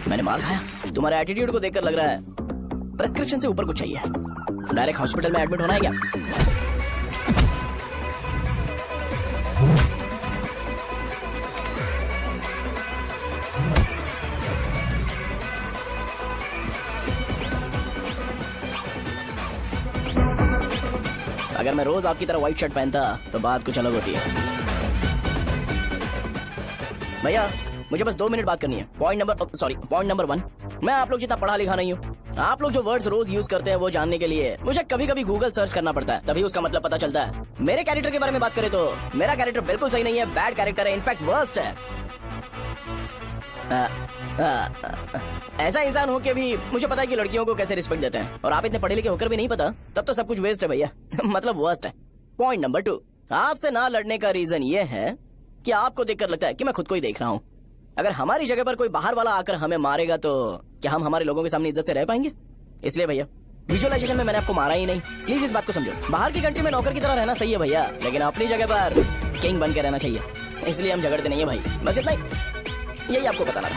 A: मैंने मार खाया? तुम्हारे एटीट्यूड को देखकर लग रहा है प्रेस्क्रिप्शन से ऊपर कुछ चाहिए। डायरेक्ट हॉस्पिटल में एडमिट होना है क्या? अगर मैं रोज आपकी तरह व्हाइट शर्ट पहनता तो बात कुछ अलग होती है। भैया मुझे बस 2 मिनट बात करनी है। पॉइंट नंबर 1, मैं आप लोग जितना पढ़ा लिखा नहीं हूँ। आप लोग जो वर्ड्स रोज यूज करते हैं वो जानने के लिए मुझे कभी कभी गूगल सर्च करना पड़ता है, तभी उसका मतलब पता चलता है। मेरे कैरेक्टर के बारे में बात करें तो मेरा कैरेक्टर बिल्कुल सही नहीं है, बैड कैरेक्टर है, इनफैक्ट वर्स्ट है। ऐसा इंसान हो के भी मुझे पता है कि लड़कियों को कैसे रिस्पेक्ट देते हैं, और आप इतने पढ़े लिखे होकर भी नहीं पता, तब तो सब कुछ वेस्ट है भैया। मतलब वर्स्ट है। पॉइंट नंबर 2, आपसे ना लड़ने का रीजन ये है कि आपको देखकर लगता है कि मैं खुद को ही देख रहा हूँ। अगर हमारी जगह पर कोई बाहर वाला आकर हमें मारेगा तो क्या हम हमारे लोगों के सामने इज्जत से रह पाएंगे? इसलिए भैया विजुअलाइजेशन में मैंने आपको मारा ही नहीं। प्लीज इस बात को समझो। बाहर की कंट्री में नौकर की तरह रहना सही है भैया, लेकिन अपनी जगह पर किंग बन के रहना चाहिए। इसलिए हम झगड़ते नहीं है भाई, बस इतना ही, यही आपको बताना था।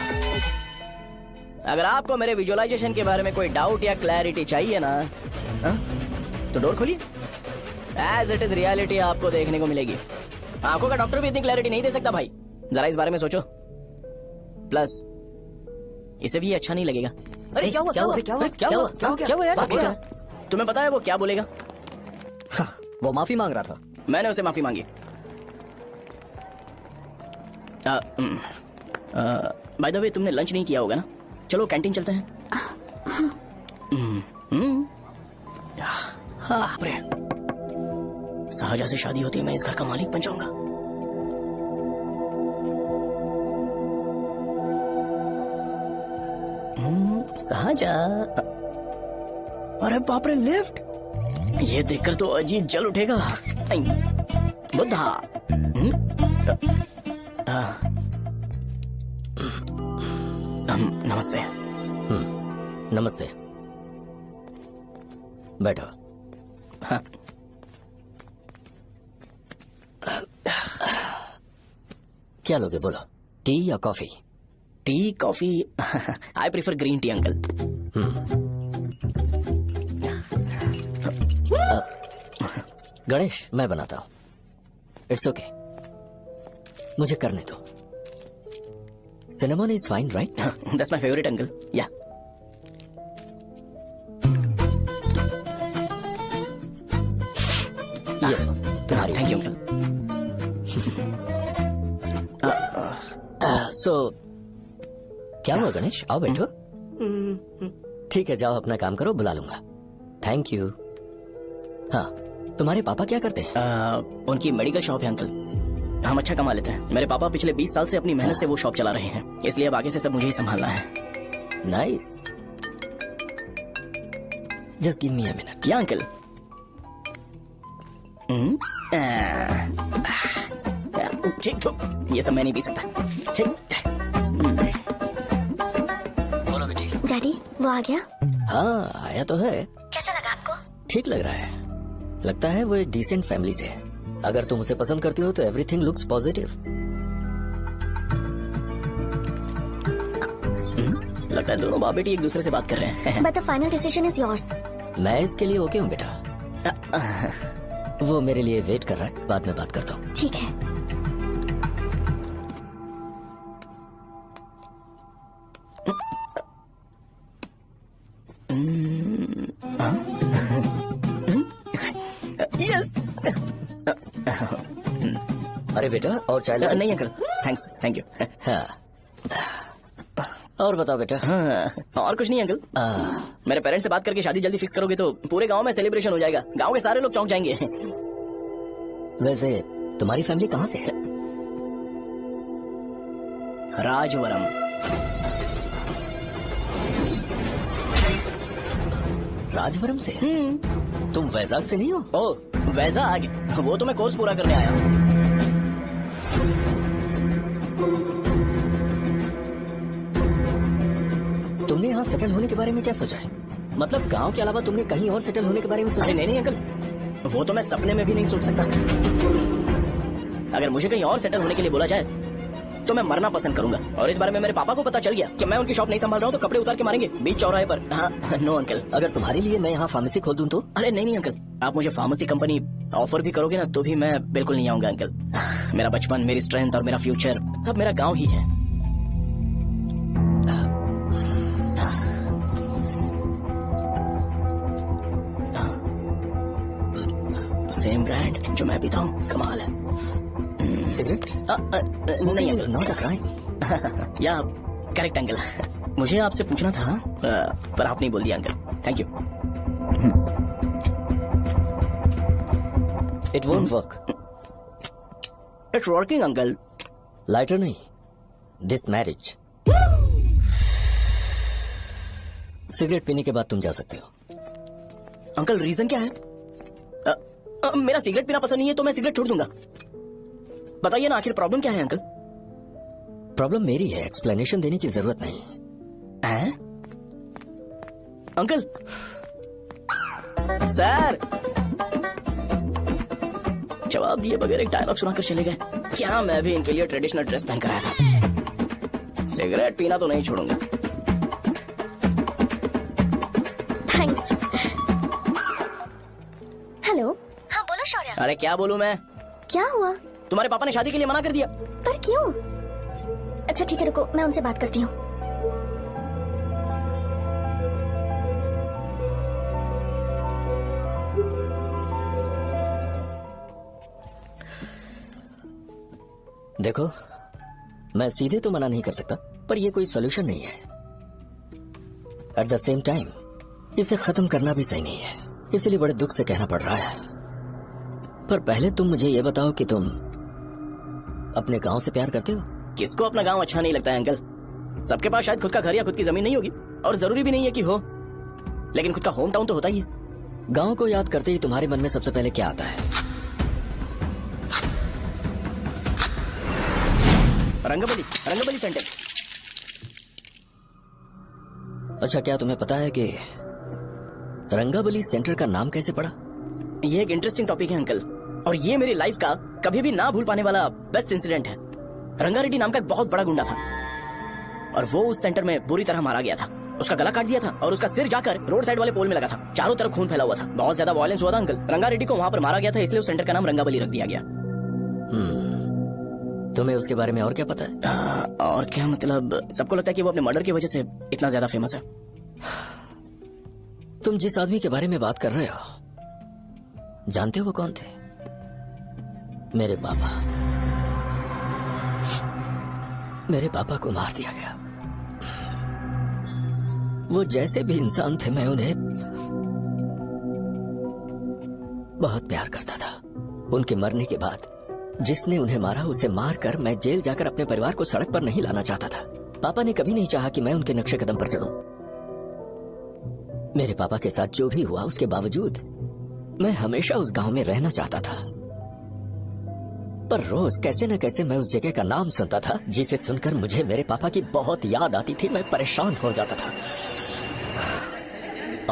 A: अगर आपको मेरे विजुअलाइजेशन के बारे में कोई डाउट या क्लैरिटी चाहिए ना, तो डोर खोलिए। एज इट इज रियलिटी आपको देखने को मिलेगी। आंखों का डॉक्टर भी इतनी क्लैरिटी नहीं दे सकता भाई, जरा इस बारे में सोचो। प्लस इसे भी अच्छा नहीं लगेगा।
F: अरे क्या हुआ?
A: तुम्हें पता है वो क्या बोलेगा?
F: वो माफी मांग रहा था।
A: मैंने उसे माफी मांगी। बाय द वे तुमने लंच नहीं किया होगा ना? चलो कैंटीन चलते हैं। शाहजहां से शादी होती है, मैं इस घर का मालिक बन जाऊंगा। शाहजहां, अरे बाप रे, लिफ्ट! ये देखकर तो अजीब जल उठेगा। बुद्धा, नमस्ते।
F: नमस्ते, बैठो।
A: हाँ।
F: क्या लोगे बोलो, टी या coffee?
A: T, coffee? I prefer green tea uncle.
F: Ganesh, मैं बनाता हूँ। इट्स ओके, मुझे करने दो। Cinnamon is fine, right?
A: That's my favourite uncle. या
F: तुम्हारी।
A: Thank you uncle.
F: सो क्या हुआ गणेश? आओ बैठो। ठीक है, जाओ अपना काम करो, बुला लूंगा। Thank you. हाँ, तुम्हारे पापा क्या करते हैं?
A: उनकी मेडिकल शॉप है अंकल। हम अच्छा कमा लेते हैं। मेरे पापा पिछले 20 साल से अपनी मेहनत से वो शॉप चला रहे हैं, इसलिए अब आगे से सब मुझे ही संभालना है।
F: Nice. Just give me a minute.
A: या अंकल। ठीक तो ये सब मैं नहीं पी सकता। ठीक।
F: बोलो बेटी।
H: डैडी, वो आ गया?
F: हाँ, आया तो है।
H: कैसा लगा आपको?
F: ठीक लग रहा है। लगता है वो एक डिसेंट फैमिली से है। अगर तुम उसे पसंद करती हो तो एवरीथिंग लुक्स पॉजिटिव।
A: लगता है दोनों बाप बेटी एक दूसरे से बात कर रहे हैं।
H: But the final decision is yours.
F: मैं इसके लिए ओके हूँ बेटा। वो मेरे लिए वेट कर रहा है, बाद में बात करता हूँ।
H: ठीक है।
A: यस।
F: अरे बेटा और चाय ला।
A: नहीं अंकल, थैंक्स, थैंक यू।
F: हाँ। और बताओ बेटा।
A: हाँ, और कुछ नहीं अंकल। मेरे पेरेंट्स से बात करके शादी जल्दी फिक्स करोगे तो पूरे गांव में सेलिब्रेशन हो जाएगा। गांव के सारे लोग चौंक जाएंगे।
F: वैसे तुम्हारी फैमिली कहाँ से है?
A: राजवरम।
F: राजवरम से? तुम वैजाग से नहीं हो?
A: ओ वैजाग, वो तो मैं कोर्स पूरा करने आया हूँ।
F: तुमने यहाँ सेटल होने के बारे में क्या सोचा है? मतलब गांव के अलावा तुमने कहीं और सेटल होने के बारे में सोचा?
A: अरे नहीं अंकल, वो तो मैं सपने में भी नहीं सोच सकता। अगर मुझे कहीं और सेटल होने के लिए बोला जाए तो मैं मरना पसंद करूंगा। और इस बारे में मेरे पापा को पता चल गया कि मैं उनकी शॉप नहीं संभाल रहा हूँ तो कपड़े उतार के मारेंगे बीच चौराहे पर। हाँ, नो अंकल।
F: अगर तुम्हारे लिए मैं यहाँ फार्मेसी खोल दूँ तो?
A: अरे नहीं अंकल, आप मुझे फार्मेसी कंपनी ऑफर भी करोगे ना तो भी मैं बिल्कुल नहीं आऊंगा अंकल। मेरा बचपन, मेरी स्ट्रेंथ और मेरा फ्यूचर सब मेरा गाँव ही है। सेम ब्रांड जो मैं पीता हूँ, कमाल है।
F: सिगरेट?
A: नहीं
F: इज नॉट अ क्राइम।
A: या करेक्ट अंकल। मुझे आपसे पूछना था पर आप नहीं बोल दिया uncle. Thank you.
F: It won't work.
A: It's working uncle.
F: Lighter नहीं, दिस मैरिज। सिगरेट पीने के बाद तुम जा सकते हो।
A: अंकल रीजन क्या है? मेरा सिगरेट पीना पसंद नहीं है तो मैं सिगरेट छोड़ दूंगा। बताइए ना आखिर प्रॉब्लम क्या है अंकल?
F: प्रॉब्लम मेरी है, एक्सप्लेनेशन देने की जरूरत नहीं
A: है। अंकल सर जवाब दिए बगैर एक डायलॉग सुनाकर चले गए। क्या मैं भी इनके लिए ट्रेडिशनल ड्रेस पहन कर आया था। सिगरेट पीना तो नहीं छोड़ूंगा।
H: थैंक्स। हेलो। हाँ बोलो शौर्य।
A: अरे क्या बोलूं मैं?
H: क्या हुआ?
A: तुम्हारे पापा ने शादी के लिए मना कर दिया।
H: पर क्यों? अच्छा ठीक है, रुको मैं उनसे बात करती हूँ।
F: देखो, मैं सीधे तो मना नहीं कर सकता पर यह कोई सॉल्यूशन नहीं है। एट द सेम टाइम इसे खत्म करना भी सही नहीं है, इसलिए बड़े दुख से कहना पड़ रहा है। पर पहले तुम मुझे ये बताओ कि तुम अपने गांव से प्यार करते हो?
A: किसको अपना गांव अच्छा नहीं लगता है अंकल? सबके पास शायद खुद का घर या खुद की जमीन नहीं होगी और जरूरी भी नहीं है कि हो, लेकिन खुद का होम टाउन तो होता ही है।
F: गांव को याद करते ही तुम्हारे मन में सबसे पहले क्या आता है?
A: रंगबली सेंटर।
F: अच्छा, क्या तुम्हें पता है कि रंगाबली सेंटर का नाम कैसे पड़ा?
A: ये एक इंटरेस्टिंग टॉपिक है अंकल, और ये मेरी लाइफ का कभी भी ना भूल पाने वाला बेस्ट इंसिडेंट है। रंगारेड्डी नाम का एक बहुत बड़ा गुंडा था और वो उस सेंटर में बुरी तरह मारा गया था। उसका गला काट दिया था और उसका सिर जाकर रोड साइड वाले पोल में लगा था। चारों तरफ खून फैला हुआ था, बहुत ज्यादा वायलेंस हुआ था अंकल। रंगारेड्डी को वहाँ पर मारा गया था, इसलिए उस सेंटर का नाम रंगाबली रख दिया गया।
F: तुम्हें उसके बारे में और क्या पता है?
A: और क्या मतलब, सबको लगता है कि वो अपने मर्डर की वजह से इतना ज्यादा फेमस है।
F: तुम जिस आदमी के बारे में बात कर रहे हो, जानते हो वो कौन थे? मेरे पापा। मेरे पापा को मार दिया गया। वो जैसे भी इंसान थे, मैं उन्हें बहुत प्यार करता था। उनके मरने के बाद जिसने उन्हें मारा उसे मारकर मैं जेल जाकर अपने परिवार को सड़क पर नहीं लाना चाहता था। पापा ने कभी नहीं चाहा कि मैं उनके नक्शे कदम पर चलूं। मेरे पापा के साथ जो भी हुआ उसके बावजूद मैं हमेशा उस गांव में रहना चाहता था। पर रोज कैसे न कैसे मैं उस जगह का नाम सुनता था जिसे सुनकर मुझे मेरे पापा की बहुत याद आती थी। मैं परेशान हो जाता था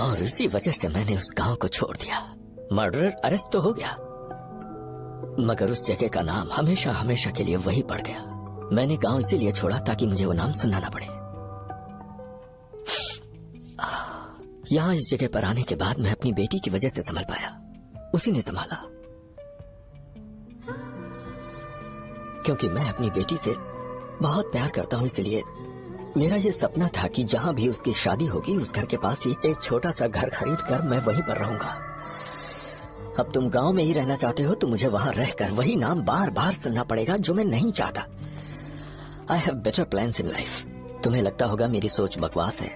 F: और इसी वजह से मैंने उस गांव को छोड़ दिया। मर्डरर अरेस्ट तो हो गया, मगर उस जगह का नाम हमेशा हमेशा के लिए वही पड़ गया। मैंने गांव इसीलिए छोड़ा ताकि मुझे वो नाम सुनना ना पड़े। यहाँ इस जगह पर आने के बाद मैं अपनी बेटी की वजह से संभल पाया, उसी ने संभाला। क्योंकि मैं अपनी बेटी से बहुत प्यार करता हूँ, इसलिए मेरा ये सपना था कि जहाँ भी उसकी शादी होगी उस घर के पास ही एक छोटा सा घर खरीद कर मैं वहीं पर रहूंगा। अब तुम गांव में ही रहना चाहते हो तो मुझे वहां रहकर वही नाम बार बार सुनना पड़ेगा जो मैं नहीं चाहता। I have better plans in life. तुम्हें लगता होगा मेरी सोच बकवास है।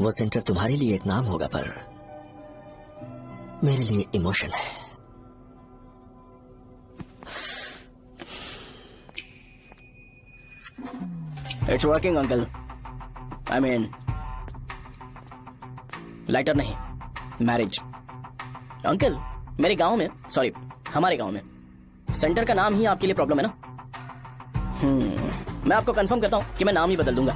F: वो सेंटर तुम्हारे लिए एक नाम होगा पर मेरे लिए इमोशन है।
A: It's working uncle. I mean lighter नहीं, मैरिज। अंकल मेरे गांव में, सॉरी हमारे गांव में सेंटर का नाम ही आपके लिए प्रॉब्लम है ना? मैं आपको कंफर्म करता हूं कि मैं नाम ही बदल दूंगा।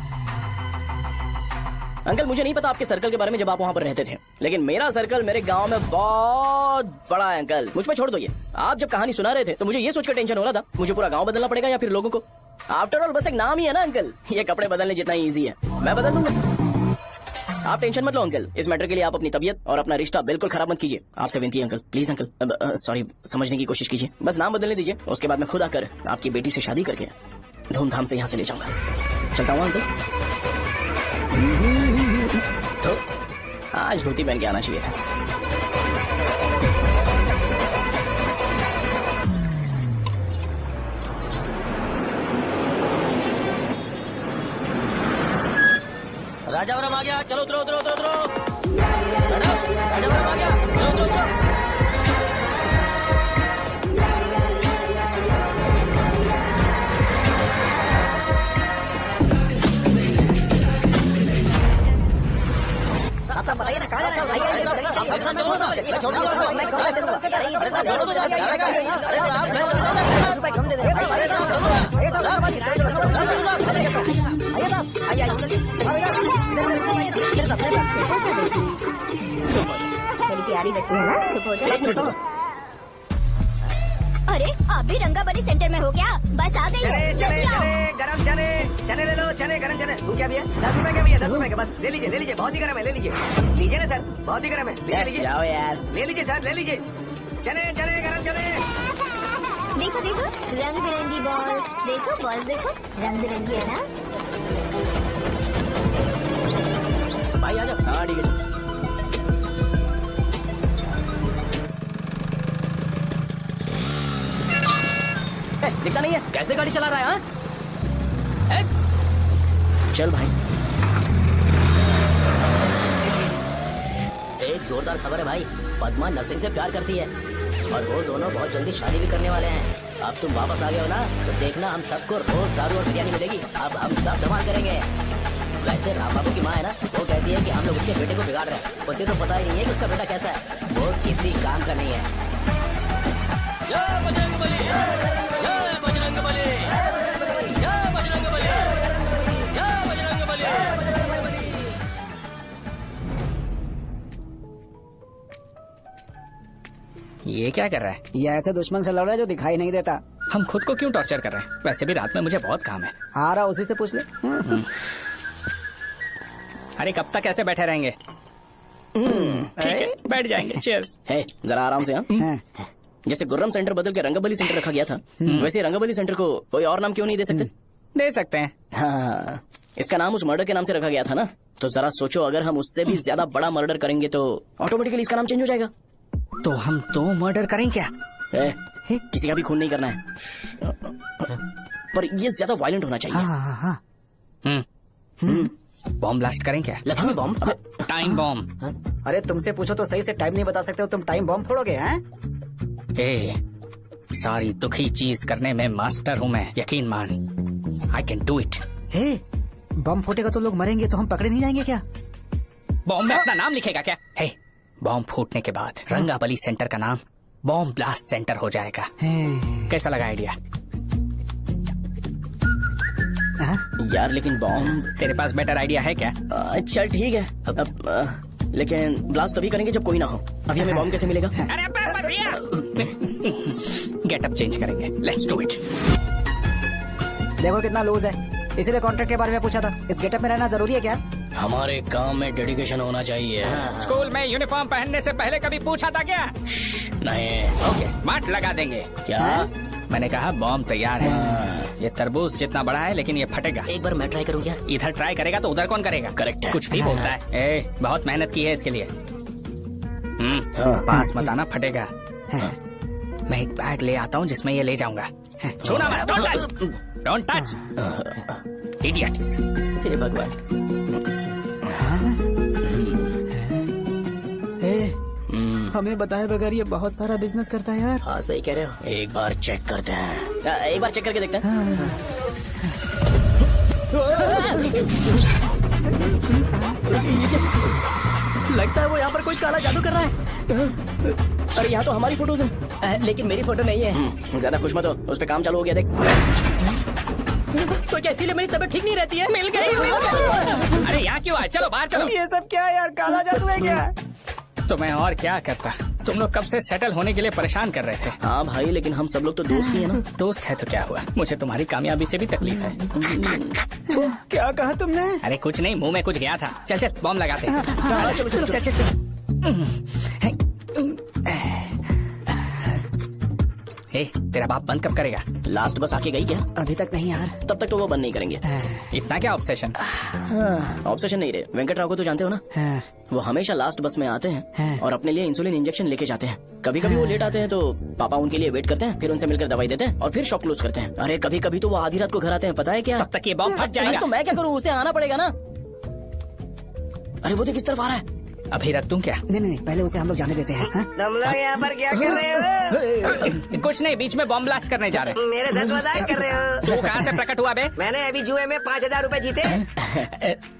A: अंकल मुझे नहीं पता आपके सर्कल के बारे में जब आप वहां पर रहते थे, लेकिन मेरा सर्कल मेरे गांव में बहुत बड़ा है अंकल। मुझ पे छोड़ दो ये। आप जब कहानी सुना रहे थे तो मुझे ये सोचकर टेंशन हो रहा था मुझे पूरा गांव बदलना पड़ेगा या फिर लोगों को। आफ्टर ऑल बस एक नाम ही है ना अंकल, ये कपड़े बदलने जितना ईजी है, मैं बदल दूंगा। आप टेंशन मत लो अंकल, इस मैटर के लिए आप अपनी तबीयत और अपना रिश्ता बिल्कुल खराब मत कीजिए। आपसे विनती है अंकल, प्लीज अंकल। सॉरी, समझने की कोशिश कीजिए, बस नाम बदलने दीजिए। उसके बाद मैं खुद आकर आपकी बेटी से शादी करके धूमधाम से यहाँ से ले जाऊंगा। चलता हूँ अंकल। तो आज धोती पहन के आना चाहिए था।
G: राजावरम आ गया, चलो उतरो उतरो उतरो उतरो। राजावरम आ गया, चलो उतरो उतरो।
B: बताइए ना कहाँ
H: मेरी प्यारी बच्ची है ना, चुप हो जाओ। अरे आप भी रंगाबली सेंटर में हो क्या? बस आ गई है।
D: चने गरम चने, चने ले लो, चने गरम चने। तू क्या भैया? 10 रुपए का भैया, 10 रुपए का बस ले लीजिए, बहुत ही गरम है, ले लीजिए ना सर, बहुत ही गरम है, लीजिए
A: जाओ यार,
D: ले लीजिए सर, ले लीजिए। चने गरम चने।
H: देखो रंग बिरंगी बॉल, देखो बॉल देखो रंग बिरंगी है ना।
A: भाई आ जाओ। हाँ ठीक है। दिखता नहीं है, कैसे गाड़ी चला रहा है? चल भाई।
G: एक जोरदार खबर है भाई, पद्मा नरसिंह से प्यार करती है और वो दोनों बहुत जल्दी शादी भी करने वाले हैं। अब तुम वापस आ गए हो ना, तो देखना हम सबको रोज दारू और बिरयानी मिलेगी। अब हम सब धमाल करेंगे। वैसे राम बाबू की माँ है ना, वो कहती है कि हम लोग उसके बेटे को बिगाड़ रहे हैं। उसे तो पता ही नहीं है कि उसका बेटा कैसा है, वो किसी काम का नहीं है।
C: ये क्या कर रहा है?
B: ये ऐसे दुश्मन से लड़ रहा है जो दिखाई नहीं देता।
C: हम खुद को क्यों टॉर्चर कर रहे हैं? वैसे भी रात में मुझे बहुत काम है।
B: आ रहा उसी से पूछ ले।
C: अरे कब तक ऐसे बैठे रहेंगे? ठीक है, बैठ जाएंगे। चीयर्स।
A: है जरा आराम से। हाँ जैसे गुर्रम सेंटर बदल के रंगबली सेंटर रखा गया था, वैसे रंगबली सेंटर को कोई और नाम क्यों नहीं दे सकते?
C: दे सकते हैं।
A: हाँ, इसका नाम उस मर्डर के नाम से रखा गया था ना, तो जरा सोचो अगर हम उससे भी ज्यादा बड़ा मर्डर करेंगे तो ऑटोमेटिकली इसका नाम चेंज हो जाएगा।
C: तो हम 2 मर्डर करें क्या?
A: किसी का भी खून नहीं करना है, पर ये ज्यादा वायलेंट होना चाहिए।
C: बॉम्ब ब्लास्ट करें क्या?
A: लक्ष्मी बॉम्ब?
C: Time bomb.
B: अरे तुमसे पूछो तो सही से टाइम नहीं बता सकते हो, तुम टाइम बॉम्ब फोड़ोगे हैं?
C: सारी दुखी चीज करने में मास्टर हूँ मैं, यकीन मान। I can do it.
B: Bomb फूटेगा तो लोग मरेंगे, तो हम पकड़े नहीं जाएंगे क्या?
C: बॉम्ब में अपना नाम लिखेगा क्या? बॉम्ब फूटने के बाद रंगाबली सेंटर का नाम बॉम्ब ब्लास्ट सेंटर हो जाएगा। कैसा लगा आइडिया?
A: यार लेकिन बॉम्ब,
C: तेरे पास बेटर आइडिया है क्या?
A: चल ठीक है, लेकिन ब्लास्ट तभी करेंगे जब कोई ना हो। अभी हमें बॉम्ब कैसे मिलेगा?
C: गेटअप चेंज करेंगे। Let's do it.
B: देखो कितना लूज है, इसीलिए कॉन्ट्रैक्ट के बारे में पूछा था। इस गेटअप में रहना जरूरी है क्या?
A: हमारे काम में डेडिकेशन होना चाहिए।
C: स्कूल में यूनिफॉर्म पहनने से पहले कभी पूछा था क्या?
A: नहीं।
C: ओके, मार्ट लगा देंगे।
A: क्या?
C: मैंने कहा बॉम्ब तैयार है। ये तरबूज जितना बड़ा है लेकिन ये फटेगा।
G: एक बार मैं ट्राई करूँ क्या?
C: इधर ट्राई करेगा तो उधर कौन करेगा?
A: करेक्ट है।
C: कुछ भी बोलता है। ए, बहुत मेहनत की है इसके लिए। पास मत आना, फटेगा। मैं एक बैग ले आता हूँ जिसमें ये ले जाऊंगा। छूना मत, don't touch, don't touch, idiots.
A: हे भगवान।
B: हमें बताए बगैर ये बहुत सारा बिजनेस करता है यार।
G: हाँ सही कह रहे हो।
A: एक बार चेक करते हैं।
G: एक बार चेक करके देखते हैं।
A: लगता है वो यहाँ पर कोई काला जादू कर रहा है। अरे यहाँ तो हमारी फोटोज हैं।
G: लेकिन मेरी फोटो नहीं है।
A: ज्यादा खुश मत हो, उस पे काम चालू हो गया देख।
G: तो क्या इसीलिए मेरी तबीयत ठीक नहीं रहती है?
C: मिल गई। अरे यहाँ क्यों आए? चलो बाहर चलो।
B: ये सब क्या है यार, काला जादू है क्या?
C: तो मैं और क्या करता? तुम लोग कब से सेटल होने के लिए परेशान कर रहे थे।
A: हाँ भाई, लेकिन हम सब लोग तो दोस्त ही है ना।
C: दोस्त है तो क्या हुआ? मुझे तुम्हारी कामयाबी से भी तकलीफ है।
B: क्या कहा तुमने?
C: अरे कुछ नहीं, मुंह में कुछ गया था। चल चल बॉम्ब लगाते हैं। चलो चलो चल चल चल। ए, तेरा बाप बंद कब करेगा?
A: लास्ट बस आके गई क्या?
B: अभी तक नहीं यार।
A: तब तक तो वो बंद नहीं करेंगे।
C: इतना क्या ऑब्सेशन?
A: ऑब्सेशन नहीं रहे। वेंकट राव को तो जानते हो ना? वो हमेशा लास्ट बस में आते हैं और अपने लिए इंसुलिन इंजेक्शन लेके जाते हैं। कभी कभी वो लेट आते हैं तो पापा उनके लिए वेट करते हैं, फिर उनसे मिलकर दवाई देते हैं और फिर शॉप क्लोज करते हैं। अरे कभी कभी तो वो आधी रात को घर आते हैं, पता है क्या?
C: तब तक ये बॉम्ब फट
A: अरे
C: जाएगा।
A: तो मैं क्या करूँ, उसे आना पड़ेगा ना। अरे वो देख किस तरफ आ रहा है।
C: अभी रख दूं क्या?
B: नहीं, पहले उसे हम लोग जाने देते हैं।
D: तुम लोग यहाँ पर क्या कर रहे हो?
C: कुछ नहीं, बीच में बॉम्ब ब्लास्ट करने जा रहे हैं।
D: मेरे साथ मजाक कर रहे हो?
C: तू कहाँ से प्रकट हुआ बे?
D: मैंने अभी जुए में 5,000 रूपए जीते।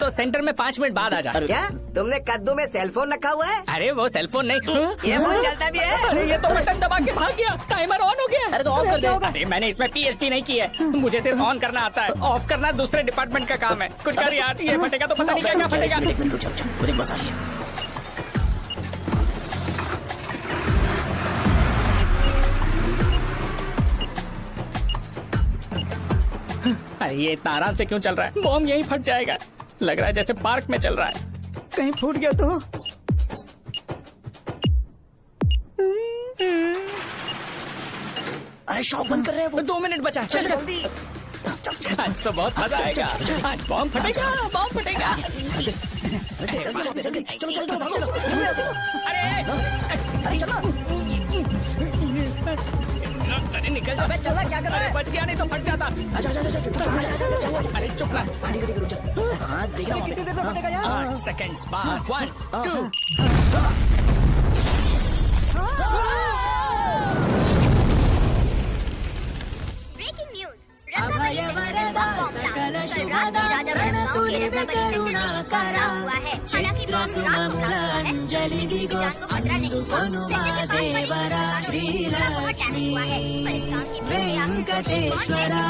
C: तो सेंटर में 5 मिनट बाद आ जा।
D: क्या तुमने कद्दू में सेलफोन रखा हुआ है?
C: अरे वो सेलफोन नहीं।
D: ये फोन चलता भी है?
C: अरे ये तो बटन दबा के भाग गया, टाइमर ऑन हो गया।
A: अरे तो ऑफ कर दे।
C: अरे मैंने इसमें PhD नहीं की है, मुझे सिर्फ ऑन करना आता है। ऑफ करना दूसरे डिपार्टमेंट का काम है। कुछ कर यार, ये फटेगा तो पता नहीं क्या क्या फटेगा।
A: एक मिनट रुक जाओ, वो देख बस आ रही है।
C: अरे ये इतना आराम से क्यों चल रहा है? बॉम्ब यहीं फट जाएगा। लग रहा है जैसे पार्क में चल रहा है।
B: कहीं फूट गया तो?
A: अरे शॉप बंद कर रहे हैं वो।
C: 2 मिनट बचा, चल जल्दी। आज तो बहुत मजा आएगा। आज बॉम्ब फटेगा, बॉम्ब फटेगा। अरे निकल जा।
A: चल क्या कर रहा है?
C: बच गया, नहीं तो फट जाता। अरे चुप ना।
A: हाँ देख रहा हूँ।
B: कितनी देर में फटेगा यार?
C: 8 सेकंड्स बाद 1 2।
H: Breaking news. अभय वरदा सकल शुभदा प्रणतुलिव करुणाकरा चित्र सुमंगल अंजलि दिगो अंदुकनुमा देवरा श्रीलक्ष्मी वेंकटेश्वरा।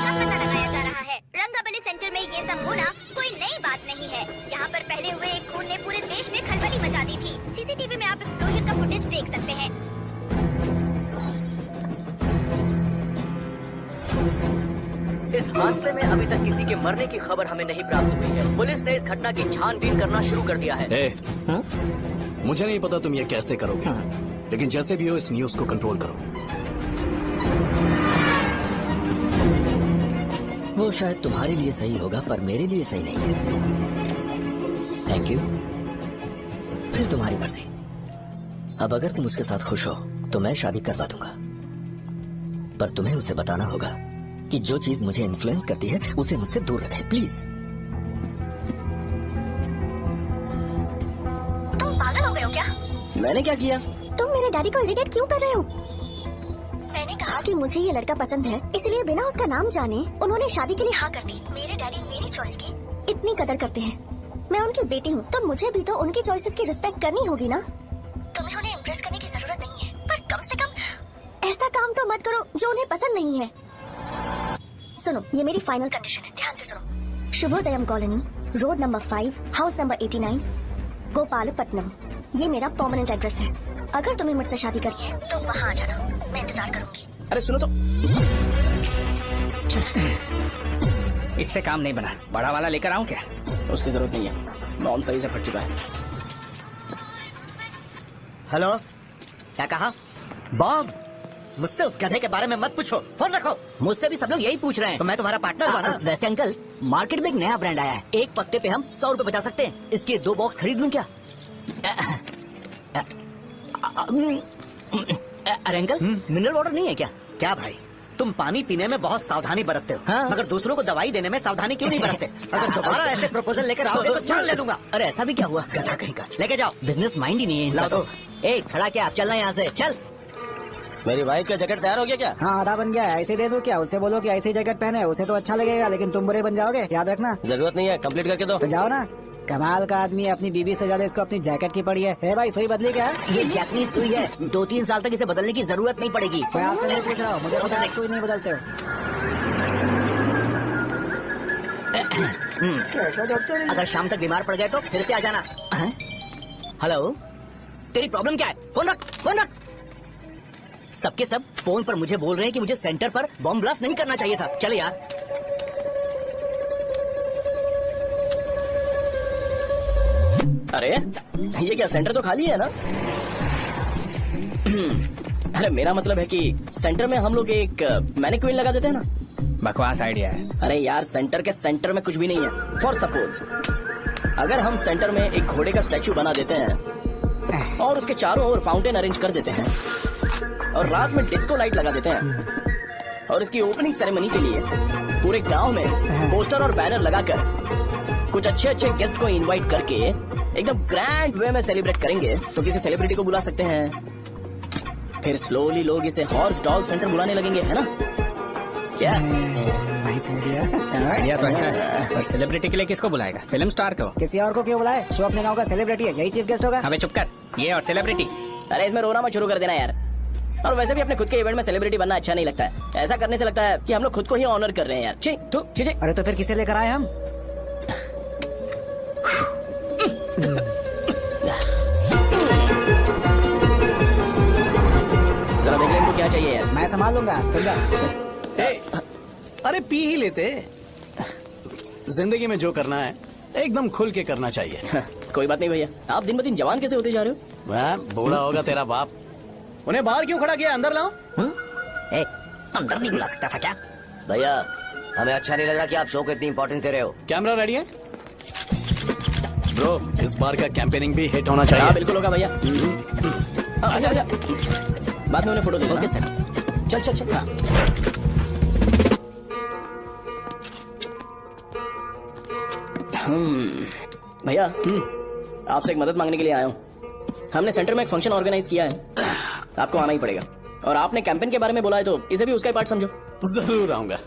H: रंगाबली सेंटर में ये सब होना कोई नई बात नहीं है। यहाँ पर पहले हुए एक खून ने पूरे देश में खलबली मचा दी थी। CCTV में आप एक्सप्लोजन का फुटेज देख सकते हैं।
G: इस हादसे में अभी तक किसी के मरने की खबर हमें नहीं प्राप्त हुई है। पुलिस ने इस घटना की छानबीन करना शुरू कर दिया है।
K: मुझे नहीं पता तुम ये कैसे करोगे, लेकिन जैसे भी हो इस न्यूज को कंट्रोल करो।
F: वो शायद तुम्हारे लिए सही होगा पर मेरे लिए सही नहीं है। Thank you. फिर तुम्हारी मर्जी। अब अगर तुम उसके साथ खुश हो तो मैं शादी करवा दूंगा, पर तुम्हें उसे बताना होगा कि जो चीज मुझे इन्फ्लुएंस करती है उसे मुझसे दूर रखे, प्लीज।
H: तुम पागल हो गए हो क्या?
A: मैंने क्या किया?
H: तुम मेरे डैडी को इरिटेट क्यों कर रहे हो? मैंने कहा कि मुझे ये लड़का पसंद है, इसलिए बिना उसका नाम जाने उन्होंने शादी के लिए हाँ कर दी। मेरे डैडी मेरी चॉइस की इतनी कदर करते हैं। मैं उनकी बेटी हूँ तो मुझे भी तो उनकी चॉइसेस की रिस्पेक्ट करनी होगी ना। तुम्हें उन्हें इम्प्रेस करने की जरूरत नहीं है, पर कम से कम ऐसा काम तो मत करो जो उन्हें पसंद नहीं है। सुनो, ये मेरी फाइनल कंडीशन है, ध्यान से सुनो। Shubhodayam colony, road number 5, house number 89, Gopalapatnam. ये मेरा परमानेंट एड्रेस है। अगर तुम्हें मुझसे शादी करनी है तो वहाँ आ जाना, मैं इंतजार करूंगी।
A: अरे सुनो तो।
C: इससे काम नहीं बना, बड़ा वाला लेकर आऊं क्या?
A: उसकी जरूरत नहीं है। नॉन सही से फट चुका है।
D: हेलो, क्या कहा? बॉम्ब? मुझसे उस गधे के बारे में मत पूछो, फोन रखो।
G: मुझसे भी सब लोग यही पूछ रहे हैं।
D: तो मैं तुम्हारा पार्टनर हुआ ना?
G: वैसे अंकल, मार्केट में एक नया ब्रांड आया है, एक पत्ते पे हम 100 रुपए बचा सकते हैं। इसके 2 बॉक्स खरीद लूं क्या? अरे अंकल, मिनरल वाटर नहीं है क्या?
D: क्या भाई, तुम पानी पीने में बहुत सावधानी बरतते हो,
G: हाँ।
D: मगर दूसरों को दवाई देने में सावधानी क्यों नहीं बरतते? अगर दोबारा ऐसे प्रपोजल लेकर आओगे तो जान ले दूंगा।
G: अरे ऐसा भी क्या हुआ?
D: गधा कहीं का, लेके जाओ।
G: बिजनेस माइंड ही नहीं है इनका
D: लाओ
G: तो। ए खड़ा क्या, आप चलना यहाँ से, चल।
F: मेरी वाइफ का जैकेट तैयार हो गया क्या?
B: हाँ, आधा बन गया है। ऐसे दे दूं क्या? उसे बोलो कि ऐसे जैकेट पहने, उसे तो अच्छा लगेगा, लेकिन तुम बुरे बन जाओगे, याद रखना।
F: जरूरत नहीं है, कंप्लीट करके दो।
B: तो जाओ ना। कमाल का आदमी है, अपनी बीबी से ज्यादा इसको अपनी जैकेट की पड़ी है। ए भाई, सुई बदली क्या?
G: ये जैपनीज सुई है, 2-3 साल तक इसे बदलने की जरूरत नहीं पड़ेगी।
B: मैं आपसे नहीं पूछ रहा हूँ, मुझे पता है सुई नहीं बदलते हो।
G: अगर शाम तक बीमार पड़ गए तो फिर से आ जाना। हेलो, तेरी प्रॉब्लम क्या है? फोन रख, फोन रख। सबके सब फोन पर मुझे बोल रहे हैं कि मुझे सेंटर पर बॉम्ब ब्लास्ट नहीं करना चाहिए था। चले यार।
A: अरे ये क्या, सेंटर तो खाली है ना? अरे मेरा मतलब है कि सेंटर में हम लोग एक मैनिक्विन लगा देते हैं ना।
C: बकवास आइडिया है।
A: अरे यार, सेंटर के सेंटर में कुछ भी नहीं है। फॉर सपोज अगर हम सेंटर में एक घोड़े का स्टैचू बना देते हैं और उसके चारों ओर फाउंटेन अरेंज कर देते हैं और रात में डिस्को लाइट लगा देते हैं और इसकी ओपनिंग सेरेमनी के लिए पूरे गांव में पोस्टर और बैनर लगाकर कुछ अच्छे अच्छे गेस्ट को इनवाइट करके एकदम ग्रैंड वे में सेलिब्रेट करेंगे, तो किसी सेलिब्रिटी को बुला सकते हैं। फिर स्लोली लोग इसे हॉर्स डॉल सेंटर बुलाने लगेंगे, है ना? क्या
C: आइडिया तो है, पर सेलिब्रिटी के लिए किसको बुलाएगा? फिल्म स्टार को।
B: किसी और को क्यों बुलाए? शो अपने गाँव का सेलिब्रिटी है, यही चीफ गेस्ट होगा।
C: अबे चुप कर, ये और सेलिब्रिटी।
A: अरे इसमें रोना मत शुरू कर देना यार। और वैसे भी अपने खुद के इवेंट में सेलिब्रिटी बनना अच्छा नहीं लगता है। ऐसा करने से लगता है कि हम लोग खुद को ही ऑनर कर रहे हैं यार। छी, तू छी।
B: अरे तो फिर किसे लेकर आए हम?
A: जरा देख ले इनको क्या चाहिए यार।
B: मैं संभाल लूंगा, तुम जा।
K: अरे पी ही लेते। जिंदगी में जो करना है एकदम खुल के करना चाहिए।
A: कोई बात नहीं भैया, आप दिन ब दिन जवान कैसे होते जा रहे हो?
K: वह बूढ़ा होगा तेरा बाप। उन्हें बाहर क्यों खड़ा किया? अंदर लाओ।
G: अंदर नहीं बुला सकता था क्या?
E: भैया, हमें अच्छा नहीं लग रहा कि आप शो को इतनी इंपॉर्टेंस दे रहे हो।
K: कैमरा रेडी है ब्रो? इस बार का कैंपेनिंग भी हिट होना चाहिए।
A: हाँ बिल्कुल होगा भैया। अच्छा अच्छा, बाद में उन्हें फोटो दे देना।
G: Okay sir.
A: चल चल चल। हाँ। भैया, आपसे एक मदद मांगने के लिए आया हूँ। हमने सेंटर में एक फंक्शन ऑर्गेनाइज किया है, आपको आना ही पड़ेगा। और आपने कैंपेन के बारे में बोला है तो इसे भी उसका ही पार्ट समझो।
K: जरूर आऊंगा।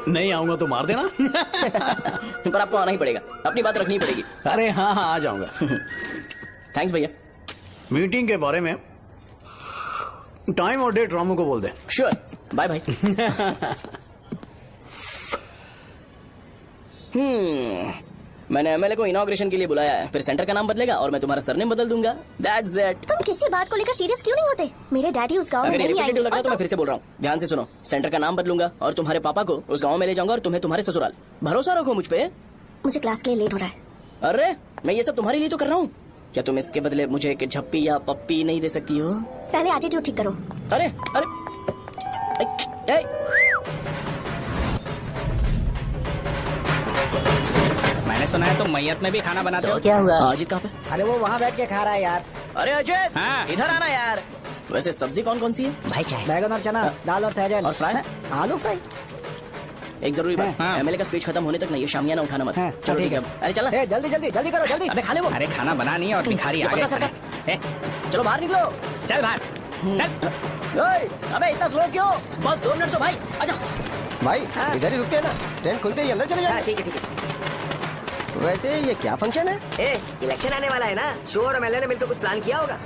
K: नहीं आऊंगा तो मार देना।
A: पर आपको आना ही पड़ेगा, अपनी बात रखनी पड़ेगी।
K: अरे हाँ हाँ, आ जाऊंगा।
A: थैंक्स भैया।
K: मीटिंग के बारे में टाइम और डेट रामू को बोल दे।
A: Sure, bye bye. मैंने एमएलए को इनॉग्रेशन के लिए बुलाया है, फिर सेंटर का नाम बदलेगा और मैं तुम्हारा सरनेम बदल दूंगा। That's it.
H: तुम किसी बात को लेकर सीरियस क्यों नहीं होते? मेरे डैडी उस गांव में
A: अगर ये
H: नहीं आएंगे।
A: रिपीटेटिव लग रहा है तो मैं फिर से बोल रहा हूँ, ध्यान से सुनो। सेंटर का नाम बदलूंगा और तुम्हारे पापा को उस गाँव में ले जाऊंगा और तुम्हें तुम्हारे ससुराल। भरोसा रखो मुझ पे।
H: मुझे क्लास के लिए लेट हो रहा है।
A: अरे मैं ये सब तुम्हारे लिए तो कर रहा हूँ। क्या तुम इसके बदले मुझे एक झप्पी या पप्पी नहीं दे सकती हो?
H: पहले एटीट्यूड ठीक करो।
A: अरे अरे
C: मैंने सुना है तुम मैयत में भी खाना बनाते हो।
G: क्या हुआ?
A: अजीत कहाँ पे?
B: अरे वो वहाँ बैठ के खा रहा है यार।
A: अरे अजय,
C: हाँ।
A: इधर आना यार। वैसे सब्जी कौन कौन सी है?
G: भाई चाय।
B: बैगन और चना, दाल और सहजन
A: और फ्राई?
B: आलू फ्राई।
A: एक जरूरी बात,
C: हाँ।
A: एमएलए का स्पीच खत्म होने तक ना ये शामियाना उठाना मत।
B: हाँ,
A: चलो
B: ठीक
A: ठीक है। अरे चल ना।
B: ए, जल्दी जल्दी जल्दी करो, जल्दी।
A: अबे खा ले वो।
C: अरे खाना बना नहीं है और भिखारी
A: ये
C: आगे
A: पता
C: खड़े। ए,
A: चलो बाहर निकलो।
C: चल बाहर चल।
A: ओए, अबे इतना स्लो क्यों? बस 2 मिनट तो भाई, आजा।
F: भाई इधर ही रुके ना, ट्रेन खुलते ही अंदर चले जाए।
E: ठीक है ठीक है।
F: वैसे ये क्या फंक्शन है?
E: ए, इलेक्शन आने वाला है ना, शो और एमएलए ने मिलकर कुछ प्लान किया होगा।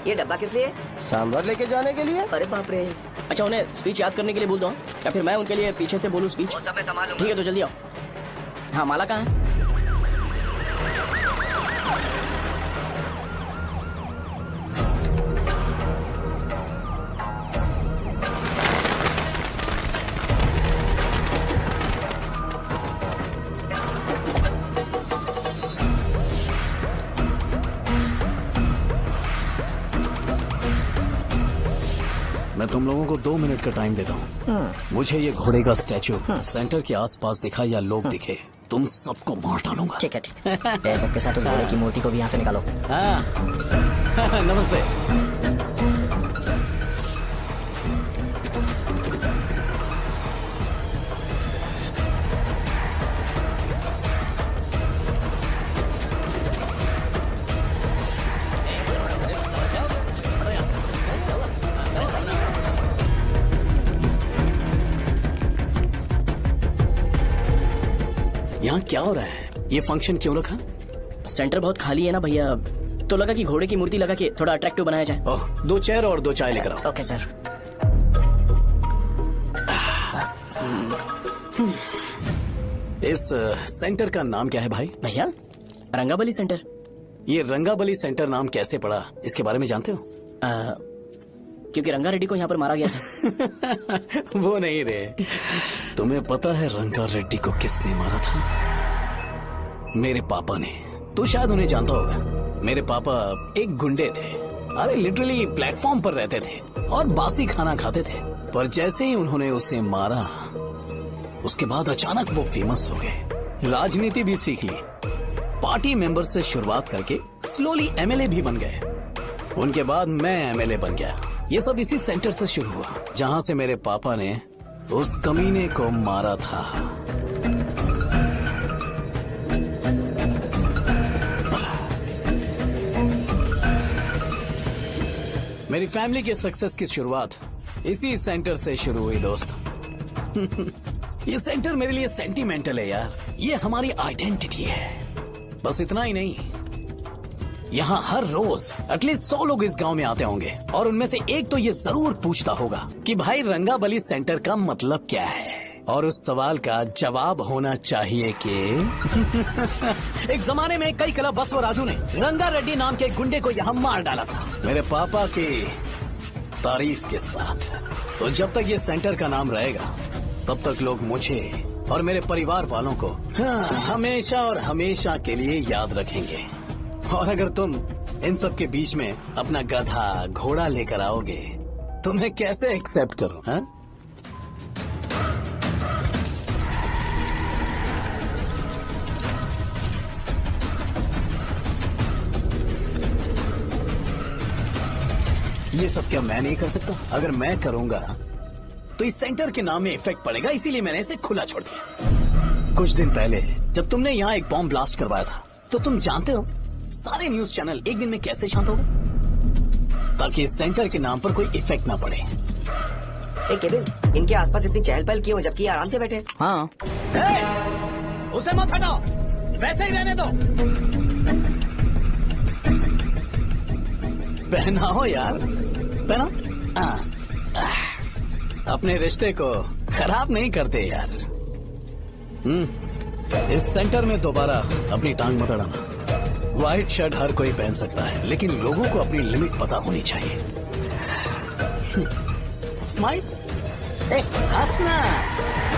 E: ये डब्बा किस लिए?
F: सांभर लेके जाने के लिए।
E: अरे बाप रे।
A: अच्छा, उन्हें स्पीच याद करने के लिए बोल दो या फिर मैं उनके लिए पीछे से बोलूं स्पीच?
E: वो सब मैं संभालूंगा।
A: ठीक है तो जल्दी आओ। हाँ, माला कहाँ है?
K: मैं तुम लोगों को 2 मिनट का टाइम देता हूँ। मुझे ये घोड़े का स्टैचू सेंटर के आसपास दिखा या लोग दिखे, तुम सबको मार डालूंगा।
G: ठीक है ठीक है। सबके साथ उस घोड़े की मूर्ति को भी यहाँ से निकालो।
K: हाँ। नमस्ते। यहाँ क्या हो रहा है? ये फंक्शन क्यों रखा?
A: सेंटर बहुत खाली है ना भैया, तो लगा कि घोड़े की मूर्ति लगा के थोड़ा अट्रैक्टिव बनाया जाए।
K: ओह, 2 चेयर और 2 चाय लेकर आओ।
A: Okay sir.
K: इस सेंटर का नाम क्या है भाई?
A: भैया रंगाबली सेंटर।
K: ये रंगाबली सेंटर नाम कैसे पड़ा, इसके बारे में जानते हो?
A: क्योंकि रंगा रेड्डी को यहाँ पर मारा गया था।
K: वो नहीं रे, तुम्हें पता है रंगा रेड्डी को किसने मारा था? मेरे पापा ने। तू शायद उन्हें जानता होगा। मेरे पापा एक गुंडे थे। अरे लिटरली प्लेटफॉर्म पर रहते थे और बासी खाना खाते थे। पर जैसे ही उन्होंने उसे मारा, उसके बाद अचानक वो फेमस हो गए। राजनीति भी सीख ली, पार्टी मेंबर से शुरुआत करके स्लोली एमएलए भी बन गए। उनके बाद मैं एमएलए बन गया। ये सब इसी सेंटर से शुरू हुआ, जहां से मेरे पापा ने उस कमीने को मारा था। मेरी फैमिली के सक्सेस की शुरुआत इसी सेंटर से शुरू हुई दोस्त। ये सेंटर मेरे लिए सेंटिमेंटल है यार। ये हमारी आइडेंटिटी है। बस इतना ही नहीं, यहाँ हर रोज एटलीस्ट 100 लोग इस गांव में आते होंगे और उनमें से एक तो ये जरूर पूछता होगा कि भाई रंगाबली सेंटर का मतलब क्या है। और उस सवाल का जवाब होना चाहिए कि एक जमाने में कई कला बस और राजू ने रंगा रेड्डी नाम के गुंडे को यहाँ मार डाला था, मेरे पापा की तारीफ के साथ। तो जब तक ये सेंटर का नाम रहेगा, तब तक लोग मुझे और मेरे परिवार वालों को हमेशा और हमेशा के लिए याद रखेंगे। और अगर तुम इन सब के बीच में अपना गधा घोड़ा लेकर आओगे तो मैं कैसे एक्सेप्ट करूं? हाँ? ये सब क्या मैं नहीं कर सकता? अगर मैं करूंगा तो इस सेंटर के नाम में इफेक्ट पड़ेगा, इसीलिए मैंने इसे खुला छोड़ दिया। कुछ दिन पहले जब तुमने यहाँ एक बॉम्ब ब्लास्ट करवाया था, तो तुम जानते हो सारे न्यूज चैनल एक दिन में कैसे शांत हो गए? ताकि इस सेंटर के नाम पर कोई इफेक्ट ना पड़े।
E: केविन, इनके आसपास इतनी चहल पहल क्यों, जबकि आराम से बैठे?
A: हाँ।
K: उसे मत हटाओ, वैसे ही रहने दो। पहनाओ यार, पहनाओ। अपने रिश्ते को खराब नहीं करते यार। इस सेंटर में दोबारा अपनी टांग मत अड़ाना। व्हाइट शर्ट हर कोई पहन सकता है, लेकिन लोगों को अपनी लिमिट पता होनी चाहिए। स्माइल, हंसना,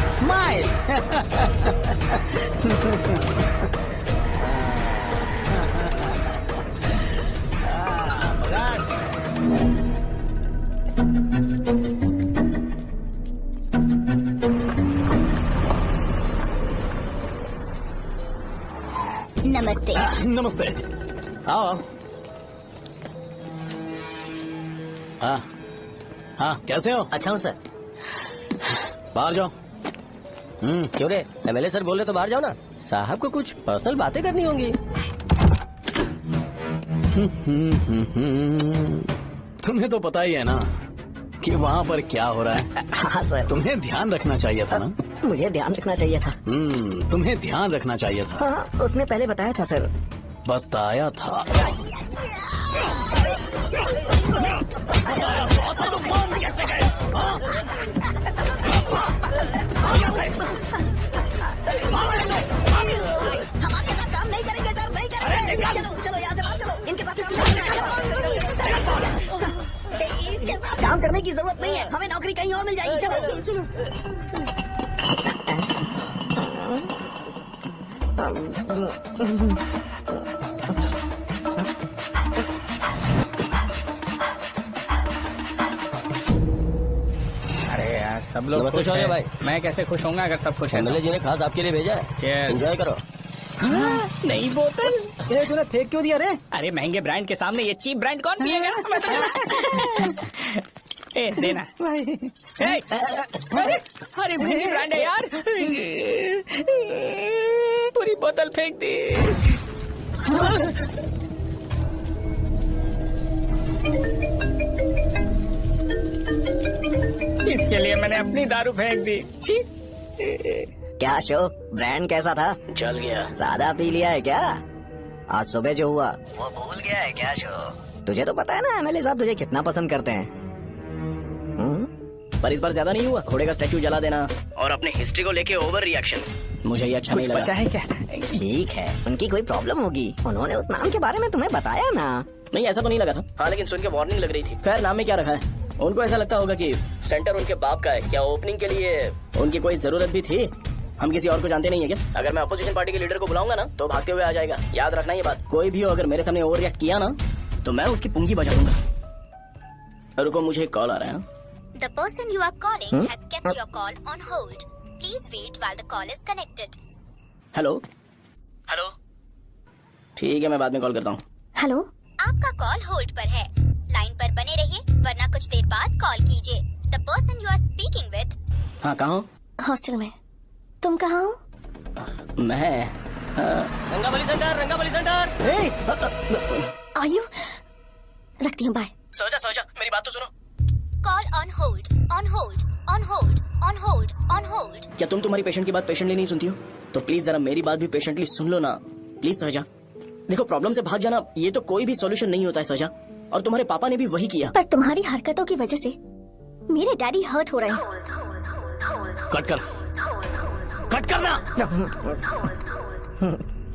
K: स्माइल।
H: नमस्ते।
K: नमस्ते। आओ। हाँ हाँ, कैसे हो?
G: अच्छा हूँ सर।
K: बाहर जाओ।
G: क्यों रे, एमएलए सर बोले तो बाहर जाओ ना। साहब को कुछ पर्सनल बातें करनी होंगी।
K: तुम्हें तो पता ही है ना कि वहाँ पर क्या हो रहा है।
G: हाँ सर।
K: तुम्हें ध्यान रखना चाहिए था ना।
G: मुझे ध्यान रखना चाहिए था।
K: तुम्हें ध्यान रखना चाहिए था।
G: हाँ, उसने पहले बताया था सर।
K: बताया था।
H: काम नहीं करेंगे सर, नहीं करेंगे। चलो चलो यहाँ से बाहर चलो, इनके साथ इसके साथ काम करने की जरूरत नहीं है, हमें नौकरी कहीं और मिल जाएगी। चलो
C: सब लोग
F: नमस्ते
C: खुश
F: शौर्य
C: हैं।
F: भाई।
C: मैं कैसे खुश होऊंगा अगर सब खुश हैं तो?
F: एमएलए जी ने खास आपके लिए भेजा है।
C: Cheers।
F: एंजॉय करो।
C: नई बोतल।
B: ये तूने फेंक क्यों दिया रे?
C: अरे महंगे ब्रांड के सामने ये चीप ब्रांड कौन पिएगा? ए देना। ए, अरे महंगी ब्रांड है यार। पूरी बोतल फेंक दी। इसके लिए मैंने अपनी दारू फेंक दी। छी।
E: क्या शो, ब्रांड कैसा था?
F: चल गया।
E: ज्यादा पी लिया है क्या? आज सुबह जो हुआ वो भूल गया है क्या शो? तुझे तो पता है ना एमएलए साहब तुझे कितना पसंद करते हैं।
A: पर इस बार ज्यादा नहीं हुआ। घोड़े का स्टैचू जला देना और अपने हिस्ट्री को लेके ओवर रिएक्शन, मुझे ये अच्छा नहीं
C: कुछ
A: लगा।
C: बचा है क्या?
E: ठीक है, उनकी कोई प्रॉब्लम होगी। उन्होंने उस नाम के बारे में तुम्हें बताया ना?
A: नहीं, ऐसा तो नहीं लगा था। हाँ, लेकिन सुन के वार्निंग लग रही थी। खैर, नाम में क्या रखा है? उनको ऐसा लगता होगा कि सेंटर उनके बाप का है। क्या ओपनिंग के लिए उनकी कोई जरूरत भी थी? हम किसी और को जानते नहीं है क्या? अगर मैं अपोजिशन पार्टी के लीडर को बुलाऊंगा ना तो भागते हुए आ जाएगा। याद रखना ये बात। कोई भी हो अगर मेरे सामने ओवर रिएक्ट किया ना तो मैं उसकी पुंगी बजा दूंगा। रुको, मुझे एक कॉल आ रहा है।
H: The person you are calling has kept your call on hold. Please wait while the call is connected.
A: Hello hello, ठीक है, मैं बाद में कॉल करता हूँ।
H: हेलो, आपका कॉल होल्ड पर है। लाइन पर बने रहिए वरना कुछ देर बाद कॉल कीजिए। The person you are speaking with।
A: हाँ, कहाँ हो?
H: हॉस्टल में। तुम कहाँ हो?
A: मैं
E: रंगाबली सेंटर।
H: आयु, रखती हूँ, बाय।
A: सोचा मेरी बात तो सुनो।
H: Call on hold, on hold, on hold, on hold, on hold.
A: क्या तुम तुम्हारी पेशेंट की बात पेशेंटली नहीं सुनती हो? तो प्लीज जरा मेरी बात भी पेशेंटली सुन लो ना। प्लीज सहजा, देखो प्रॉब्लम से भाग जाना ये तो कोई भी सॉल्यूशन नहीं होता है सहजा। और तुम्हारे पापा ने भी वही किया।
H: पर तुम्हारी हरकतों की वजह से मेरे डैडी हर्ट हो रहे हैं।
K: कट करना।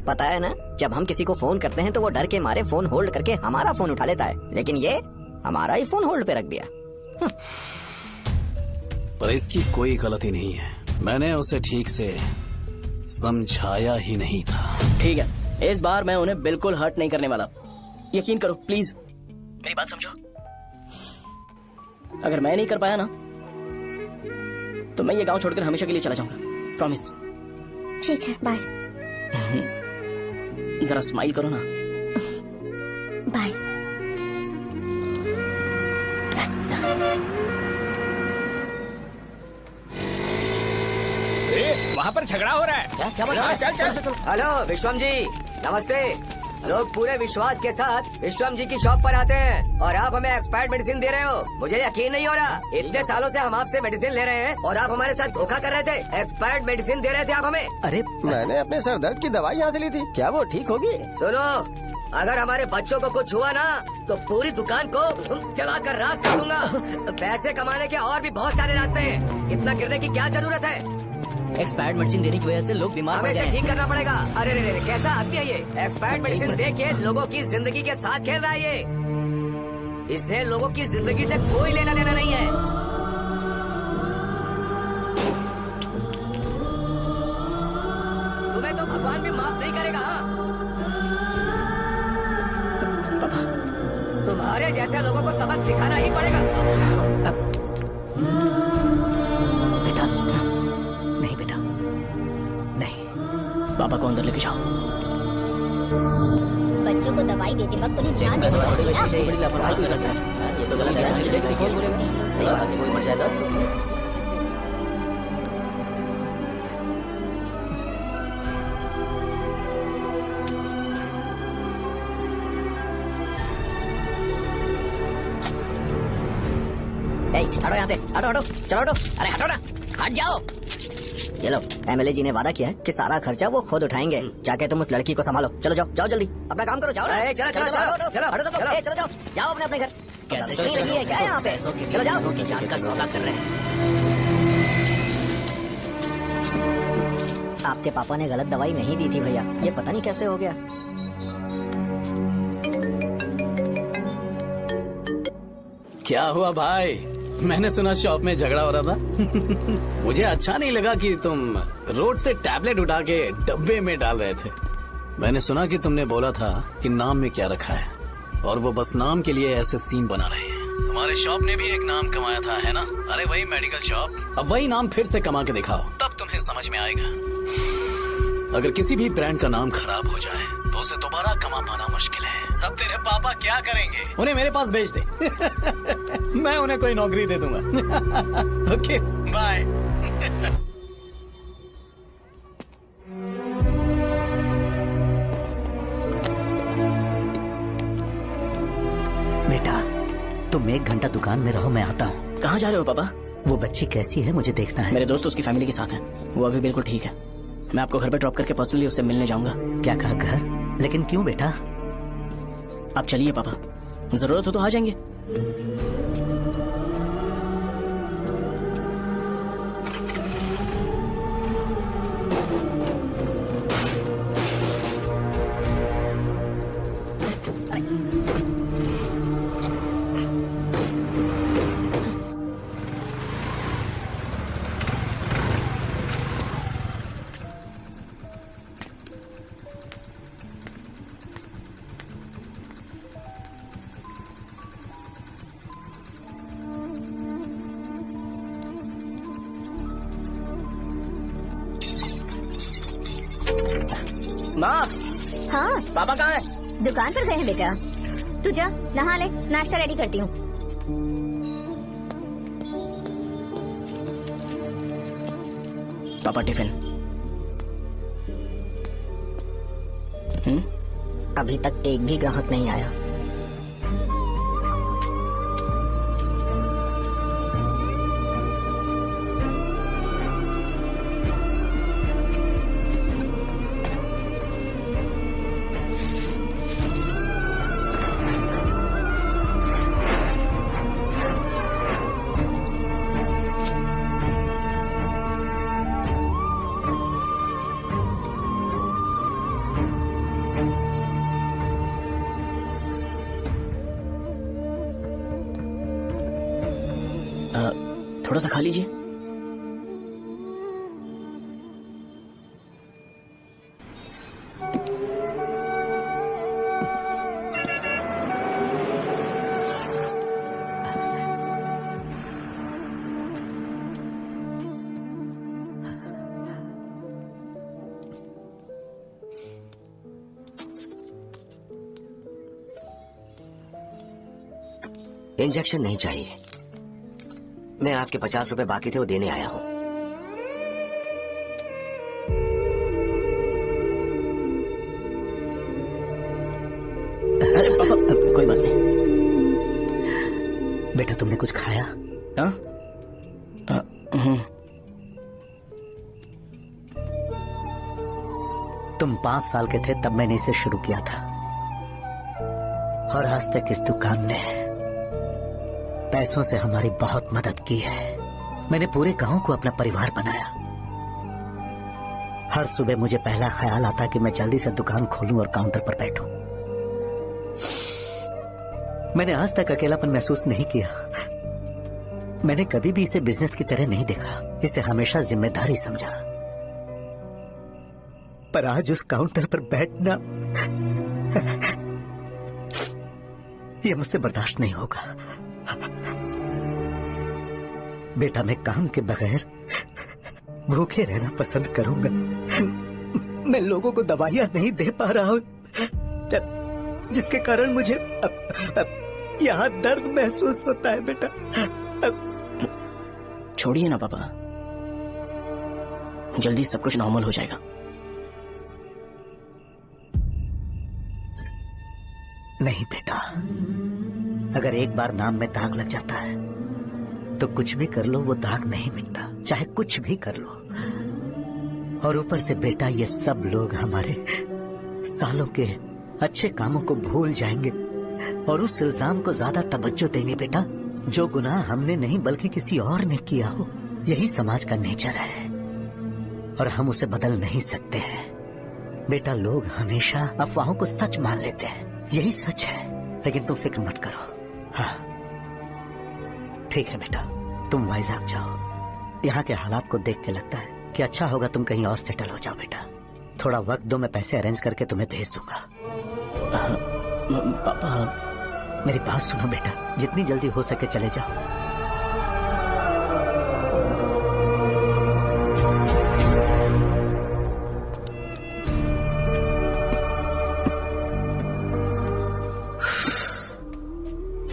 E: पता है ना, जब हम किसी को फोन करते हैं तो वो डर के मारे फोन होल्ड करके हमारा फोन उठा लेता है, लेकिन ये हमारा ही फोन होल्ड पे रख दिया।
K: पर इसकी कोई गलती नहीं है। मैंने उसे ठीक से समझाया ही नहीं था।
A: ठीक है, इस बार मैं उन्हें बिल्कुल हर्ट नहीं करने वाला। यकीन करो प्लीज, मेरी बात समझो। अगर मैं नहीं कर पाया ना तो मैं ये गांव छोड़कर हमेशा के लिए चला जाऊंगा। प्रॉमिस।
H: ठीक है, बाय।
A: जरा स्माइल करो ना।
H: बाय।
C: वहाँ पर झगड़ा हो रहा है। चल।
E: हेलो विश्वम जी, नमस्ते। लोग पूरे विश्वास के साथ विश्वम जी की शॉप पर आते हैं और आप हमें एक्सपायर्ड मेडिसिन दे रहे हो। मुझे यकीन नहीं हो रहा। इतने सालों से हम आपसे मेडिसिन ले रहे हैं और आप हमारे साथ धोखा कर रहे थे। एक्सपायर्ड मेडिसिन दे रहे थे आप हमें।
F: अरे मैंने अपने सर दर्द की दवाई यहाँ से ली थी। क्या वो ठीक होगी?
E: सुनो, अगर हमारे बच्चों को कुछ हुआ ना तो पूरी दुकान को जला कर राख कर दूंगा। पैसे कमाने के और भी बहुत सारे रास्ते हैं, इतना गिरने की क्या जरूरत है?
A: एक्सपायर्ड मेडिसिन देने की वजह से लोग बीमार
E: हमें इसे ठीक करना पड़ेगा। अरे रे, कैसा आदमी है ये? एक्सपायर्ड मेडिसिन दे के लोगों की जिंदगी के साथ खेल रहा है ये। इससे लोगों की जिंदगी से कोई लेना देना नहीं है। तुम्हें तो भगवान भी माफ नहीं करेगा। तुम्हारे जैसे लोगों को सबक सिखाना ही पड़ेगा।
A: पापा को अंदर लेके जाओ।
H: बच्चों को दवाई देते वक्त उन्हें ध्यान देना चाहिए ना।
A: बड़ी लापरवाही क्यों करता है? ये तो गलत है। सही बात है, कोई मर जाए तो।
E: हटो यहाँ से, हटो, चलो हटो। अरे हटो ना, हट जाओ। ये लो, एमएलए जी ने वादा किया है कि सारा खर्चा वो खुद उठाएंगे। जाके तुम उस लड़की को संभालो। चलो जाओ जल्दी, अपना काम करो। जाओ ना। चलो जाओ अपने अपने घर।
A: कैसे
E: लगी है क्या यहाँ पे? चलो जाओ।
A: जान का सौदा कर रहे हैं।
E: आपके पापा ने गलत दवाई नहीं दी थी भैया, ये पता नहीं कैसे हो गया।
K: क्या हुआ भाई? मैंने सुना शॉप में झगड़ा हो रहा था। मुझे अच्छा नहीं लगा कि तुम रोड से टैबलेट उठा के डब्बे में डाल रहे थे। मैंने सुना कि तुमने बोला था कि नाम में क्या रखा है और वो बस नाम के लिए ऐसे सीन बना रहे हैं। तुम्हारे शॉप ने भी एक नाम कमाया था, है ना? अरे वही मेडिकल शॉप। अब वही नाम फिर से कमा के दिखाओ, तब तुम्हें समझ में आएगा। अगर किसी भी ब्रांड का नाम खराब हो जाए तो उसे दोबारा कमा पाना मुश्किल है। अब तेरे पापा क्या करेंगे? उन्हें मेरे पास भेज दे। मैं उन्हें कोई नौकरी दे दूंगा। Okay bye.
D: बेटा तुम 1 घंटा दुकान में रहो, मैं आता हूँ।
A: कहाँ जा रहे हो पापा?
D: वो बच्ची कैसी है मुझे देखना है।
A: मेरे दोस्त उसकी फैमिली के साथ हैं। वो अभी बिल्कुल ठीक है। मैं आपको घर पे ड्रॉप करके पर्सनली उससे मिलने जाऊंगा।
D: क्या कहा घर? लेकिन क्यों बेटा?
A: आप चलिए पापा, जरूरत हो तो आ जाएंगे। माँ,
H: हाँ
A: पापा कहाँ हैं?
H: दुकान पर गए हैं बेटा। तू जा नहा ले, नाश्ता रेडी करती हूँ।
A: पापा टिफिन।
E: अभी तक एक भी ग्राहक नहीं आया।
A: थोड़ा सा खा लीजिए।
F: इंजेक्शन नहीं चाहिए। मैं आपके 50 रुपए बाकी थे, वो देने आया हूँ।
A: अरे पापा कोई बात नहीं।
D: बेटा तुमने कुछ खाया?
A: हाँ?
D: तुम 5 साल के थे तब मैंने इसे शुरू किया था, और आज तक इस दुकान ने पैसों से हमारी बहुत मदद की है। मैंने पूरे गांव को अपना परिवार बनाया। हर सुबह मुझे पहला ख्याल आता कि मैं जल्दी से दुकान खोलूं और काउंटर पर बैठूं। मैंने आज तक अकेलापन महसूस नहीं किया। मैंने कभी भी इसे बिजनेस की तरह नहीं देखा, इसे हमेशा जिम्मेदारी समझा। पर आज उस काउंटर पर बैठना ये मुझसे बर्दाश्त नहीं होगा। बेटा मैं काम के बगैर भूखे रहना पसंद करूंगा। मैं लोगों को दवाइयां नहीं दे पा रहा हूं, जिसके कारण मुझे यहाँ दर्द महसूस होता है। बेटा
A: छोड़िए ना पापा, जल्दी सब कुछ नॉर्मल हो जाएगा।
D: नहीं बेटा, अगर एक बार नाम में दाग लग जाता है तो कुछ भी कर लो वो दाग नहीं मिटता, चाहे कुछ भी कर लो। और ऊपर से बेटा ये सब लोग हमारे सालों के अच्छे कामों को भूल जाएंगे और उस इल्जाम को ज्यादा तवज्जो देंगे बेटा, जो गुनाह हमने नहीं बल्कि किसी और ने किया हो। यही समाज का नेचर है और हम उसे बदल नहीं सकते हैं। बेटा लोग हमेशा अफवाहों को सच मान लेते हैं, यही सच है। लेकिन तुम फिक्र मत करो। हाँ ठीक है बेटा, तुम वाइजैक जाओ। यहाँ के हालात को देख के लगता है कि अच्छा होगा तुम कहीं और सेटल हो जाओ। बेटा थोड़ा वक्त दो, मैं पैसे अरेंज करके तुम्हें भेज दूंगा।
A: पापा
B: मेरी बात सुनो बेटा, जितनी जल्दी हो सके चले जाओ।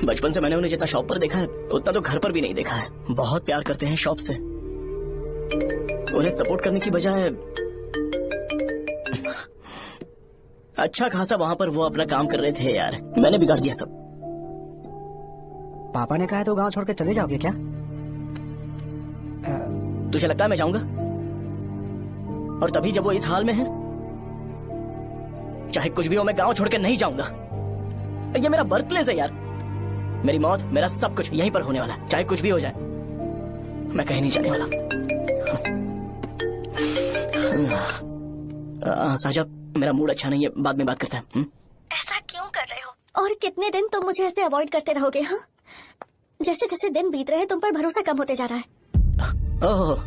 A: बचपन से मैंने उन्हें जितना शॉप पर देखा है उतना तो घर पर भी नहीं देखा है। बहुत प्यार करते हैं शॉप से। उन्हें सपोर्ट करने की बजाय अच्छा खासा वहां पर वो अपना काम कर रहे थे यार। मैंने बिगाड़ दिया सब।
B: पापा ने कहा है तो गांव छोड़कर चले जाओगे क्या?
A: तुझे लगता है मैं जाऊंगा? और तभी जब वो इस हाल में है, चाहे कुछ भी हो मैं गांव छोड़ के नहीं जाऊंगा। ये मेरा बर्थ प्लेस है यार। मेरी मौत, मेरा सब कुछ यहीं पर होने वाला है। चाहे कुछ भी हो जाए मैं कहीं नहीं जाने वाला। साजा, मेरा मूड अच्छा नहीं है, बाद में बात करते हैं।
H: ऐसा क्यों कर रहे हो? और कितने दिन तुम मुझे ऐसे अवॉइड करते रहोगे? हाँ, जैसे जैसे दिन बीत रहे हैं तुम पर भरोसा कम होते जा रहा है।
A: ओह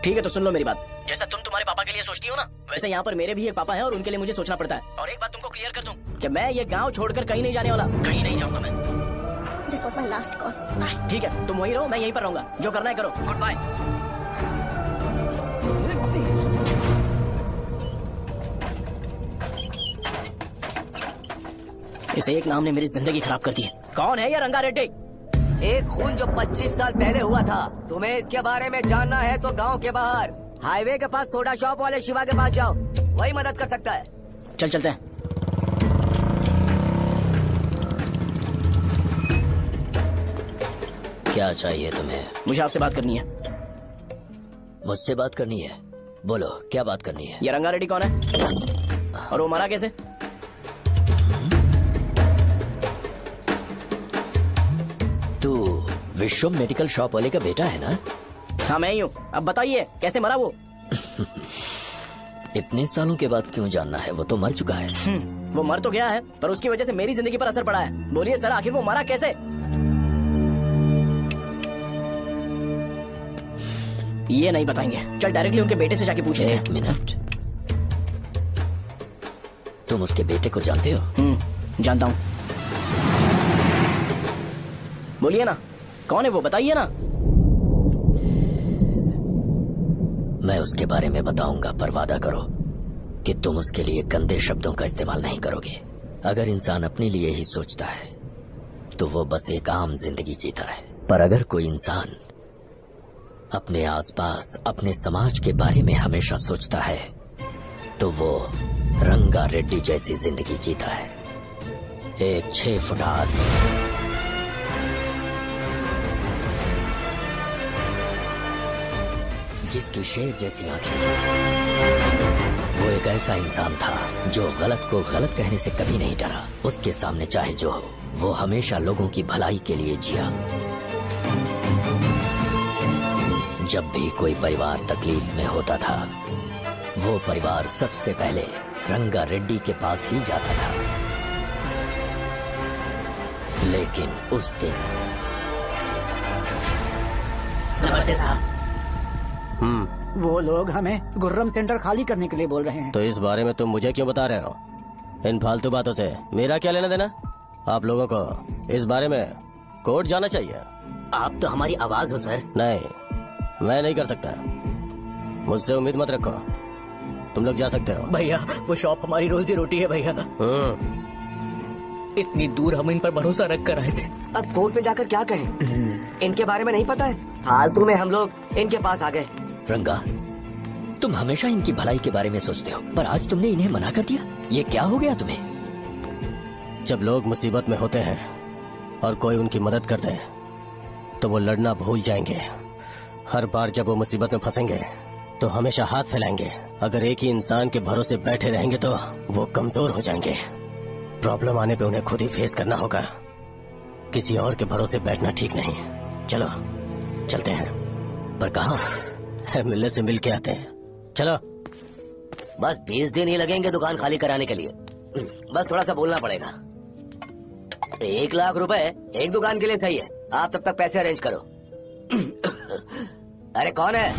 A: ठीक है, तो सुन लो मेरी बात। जैसा तुम तुम्हारे पापा के लिए सोचती हो ना, वैसे यहाँ पर मेरे भी एक पापा है और उनके लिए मुझे सोचना पड़ता है। और एक बात तुमको क्लियर कर दूं कि मैं ये गांव छोड़कर कहीं नहीं जाने वाला। कहीं नहीं जाऊंगा मैं।
H: This was my last call. Bye.
A: ठीक है, तुम वहीं रहो, मैं यहीं पर रहूंगा। जो करना है करो। Goodbye. इसे एक नाम ने मेरी जिंदगी खराब कर दी है। कौन है ये रंगा रेड्डी?
D: एक खून जो 25 साल पहले हुआ था। तुम्हें इसके बारे में जानना है तो गांव के बाहर हाईवे के पास सोडा शॉप वाले शिवा के पास जाओ, वही मदद कर सकता है।
A: चल चलते हैं।
F: क्या चाहिए तुम्हें?
A: मुझे आपसे बात करनी है।
F: मुझसे बात करनी है? बोलो क्या बात करनी है?
A: ये रंगा रेड्डी कौन है और वो मरा कैसे?
F: तू विश्वम मेडिकल शॉप वाले का बेटा है ना?
A: हाँ मैं ही हूँ। अब बताइए कैसे मरा वो?
F: इतने सालों के बाद क्यों जानना है? वो तो मर चुका है।
A: वो मर तो गया है पर उसकी वजह से मेरी जिंदगी पर असर पड़ा है। बोलिए सर, आखिर वो मरा कैसे? ये नहीं बताएंगे। चल डायरेक्टली उनके बेटे से जाके पूछेंगे।
F: एक मिनट, तुम उसके बेटे को जानते हो?
A: जानता हूँ। बोलिए ना, कौन है वो? बताइए ना।
F: मैं उसके बारे में बताऊंगा, पर वादा करो कि तुम उसके लिए गंदे शब्दों का इस्तेमाल नहीं करोगे। अगर इंसान अपने लिए ही सोचता है तो वो बस एक आम जिंदगी जीता है, पर अगर कोई इंसान अपने आसपास, अपने समाज के बारे में हमेशा सोचता है तो वो रंगा रेड्डी जैसी जिंदगी जीता है। एक 6 फुट आदमी जिसकी शेर जैसी आंखें थी। वो एक ऐसा इंसान था जो गलत को गलत कहने से कभी नहीं डरा। उसके सामने चाहे जो हो, वो हमेशा लोगों की भलाई के लिए जिया। जब भी कोई परिवार तकलीफ में होता था, वो परिवार सबसे पहले रंगा रेड्डी के पास ही जाता था। लेकिन उस दिन
A: नमस्ते साहब।
B: वो लोग हमें गुर्रम सेंटर खाली करने के लिए बोल रहे हैं।
L: तो इस बारे में तुम मुझे क्यों बता रहे हो? इन फालतू बातों से मेरा क्या लेना देना? आप लोगों को इस बारे में कोर्ट जाना चाहिए।
G: आप तो हमारी आवाज हो सर।
L: नहीं, मैं नहीं कर सकता। मुझसे उम्मीद मत रखो। तुम लोग जा सकते हो।
C: भैया वो शॉप हमारी रोजी रोटी है भैया। इतनी दूर हम इन पर भरोसा रख कर आए थे।
D: अब कोर्ट में जाकर क्या कहें? इनके बारे में नहीं पता है। फालतू में हम लोग इनके पास आ गए।
F: रंगा, तुम हमेशा इनकी भलाई के बारे में सोचते हो, पर आज तुमने इन्हें मना कर दिया। ये क्या हो गया तुम्हें?
L: जब लोग मुसीबत में होते हैं और कोई उनकी मदद करते हैं तो वो लड़ना भूल जाएंगे। हर बार जब वो मुसीबत में फंसेंगे तो हमेशा हाथ फैलाएंगे। अगर एक ही इंसान के भरोसे बैठे रहेंगे तो वो कमजोर हो जाएंगे। प्रॉब्लम आने पे उन्हें खुद ही फेस करना होगा। किसी और के भरोसे बैठना ठीक नहीं। चलो चलते हैं।
F: पर कहाँ?
L: मिलने से मिल के आते हैं। चलो।
G: बस 20 दिन ही लगेंगे दुकान खाली कराने के लिए। बस थोड़ा सा बोलना पड़ेगा।
D: 1 लाख रुपए एक दुकान के लिए सही है। आप तब तक पैसे अरेंज करो। अरे कौन है?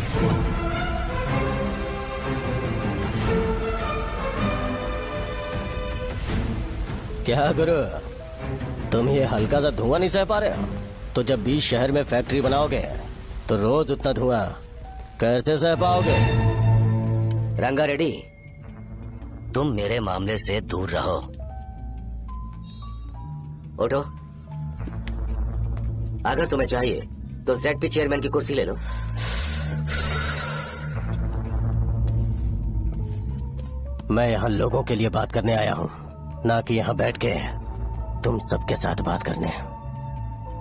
L: क्या गुरु, तुम ये हल्का सा धुआं नहीं सह पा रहे हो? तो जब 20 शहर में फैक्ट्री बनाओगे तो रोज उतना धुआं कैसे सह पाओगे?
E: रंगा रेड्डी, तुम मेरे मामले से दूर रहो। उठो। अगर तुम्हें चाहिए तो ZP चेयरमैन की कुर्सी ले लो।
L: मैं यहाँ लोगों के लिए बात करने आया हूँ, ना कि यहाँ बैठ के तुम सबके साथ बात करने।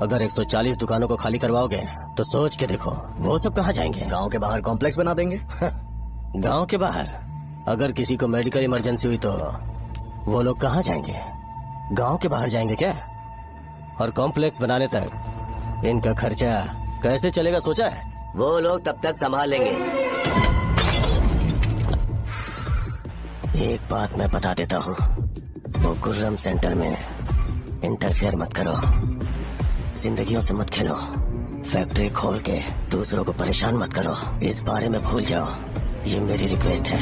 L: अगर 140 दुकानों को खाली करवाओगे तो सोच के देखो वो सब कहाँ जाएंगे?
E: गांव के बाहर कॉम्प्लेक्स बना देंगे।
L: गांव के बाहर? अगर किसी को मेडिकल इमरजेंसी हुई तो वो लोग कहाँ जाएंगे? गांव के बाहर जाएंगे क्या? और कॉम्प्लेक्स बनाने तक इनका खर्चा कैसे चलेगा सोचा है?
E: वो लोग तब तक संभाल लेंगे।
L: एक बात मैं बता देता हूँ, वो गुर्रम सेंटर में इंटरफेयर मत करो, जिंदगियों से मत खेलो, फैक्ट्री खोल के दूसरों को परेशान मत करो, इस बारे में भूल जाओ। ये मेरी रिक्वेस्ट है।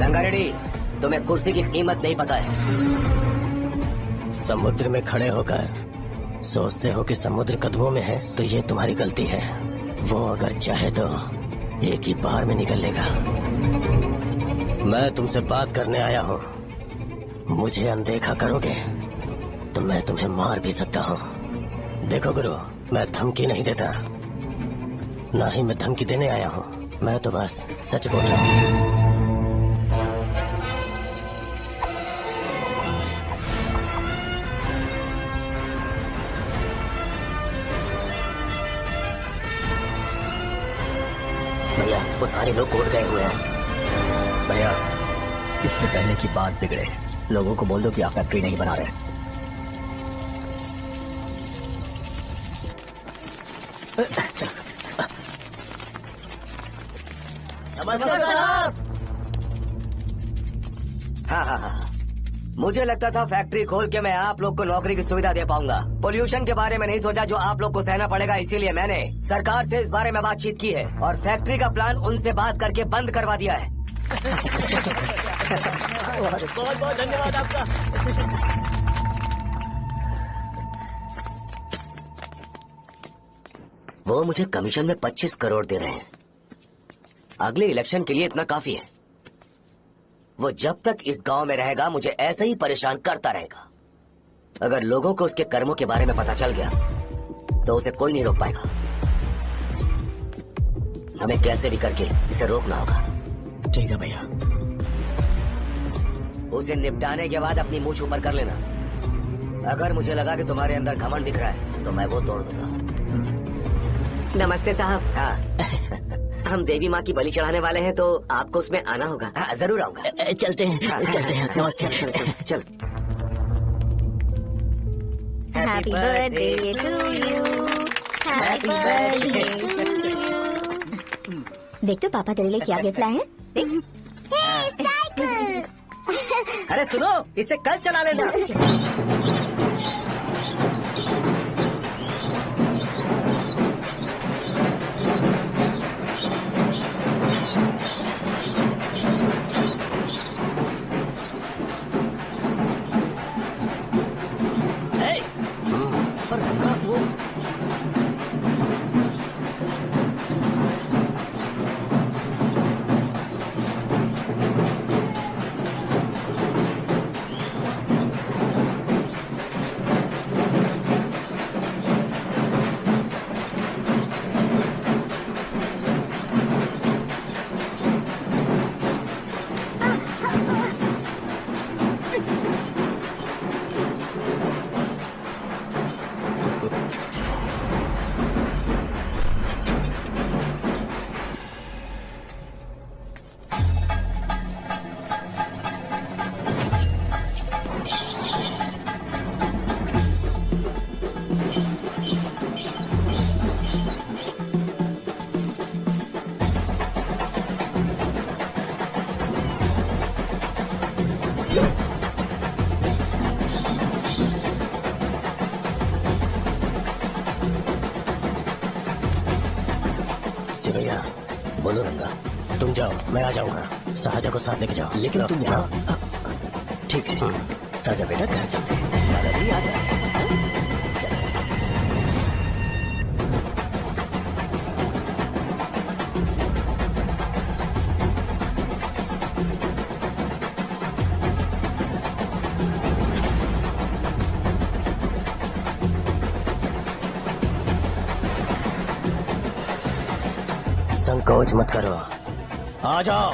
E: रंगा रेड्डी, तुम्हें कुर्सी की कीमत नहीं पता है।
L: समुद्र में खड़े होकर सोचते हो कि समुद्र कदमों में है तो ये तुम्हारी गलती है। वो अगर चाहे तो एक ही बार में निकल लेगा। मैं तुमसे बात करने आया हूँ, मुझे अनदेखा करोगे तो मैं तुम्हें मार भी सकता हूँ। देखो गुरु, मैं धमकी नहीं देता, ना ही मैं धमकी देने आया हूँ, मैं तो बस सच बोल रहा हूँ।
E: भैया, वो सारे लोग कोर्ट गए हुए हैं। भैया, इससे पहले की बात बिगड़े, लोगों को बोल दो कि आप फैक्ट्री नहीं बना रहे। हाँ, मुझे लगता था फैक्ट्री खोल के मैं आप लोग को नौकरी की सुविधा दे पाऊंगा। पोल्यूशन के बारे में नहीं सोचा जो आप लोग को सहना पड़ेगा, इसीलिए मैंने सरकार से इस बारे में बातचीत की है और फैक्ट्री का प्लान उनसे बात करके बंद करवा दिया है।
A: बहुत बहुत धन्यवाद आपका।
E: वो मुझे कमीशन में 25 करोड़ दे रहे हैं। अगले इलेक्शन के लिए इतना काफी है। वो जब तक इस गांव में रहेगा मुझे ऐसे ही परेशान करता रहेगा। अगर लोगों को उसके कर्मों के बारे में पता चल गया तो उसे कोई नहीं रोक पाएगा। हमें कैसे भी करके इसे रोकना होगा।
C: ठीक है भैया।
E: उसे निपटाने के बाद अपनी मूंछ ऊपर कर लेना। अगर मुझे लगा कि तुम्हारे अंदर घमंड दिख रहा है तो मैं वो तोड़ दूंगा। नमस्ते साहब। हाँ, हम देवी माँ की बलि चढ़ाने वाले हैं तो आपको उसमें आना होगा। हाँ, जरूर आऊंगा। चलते हैं, चलते हैं। नमस्ते। चल।
H: Happy birthday to you, happy birthday to you. देख तो पापा तेरे लिए क्या गिफ्ट लाए हैं। देख। साइकिल।
D: अरे सुनो, इसे कल चला लेना।
L: सिवैया, बोलो रंगा, तुम जाओ, मैं आ जाऊंगा। सहाजा को साथ लेके जाओ।
E: लेकिन तुम यहाँ
F: ठीक है साजा बेटा घर चलते हैं। दादाजी आ जाए।
L: संकोच मत करो, आ जाओ।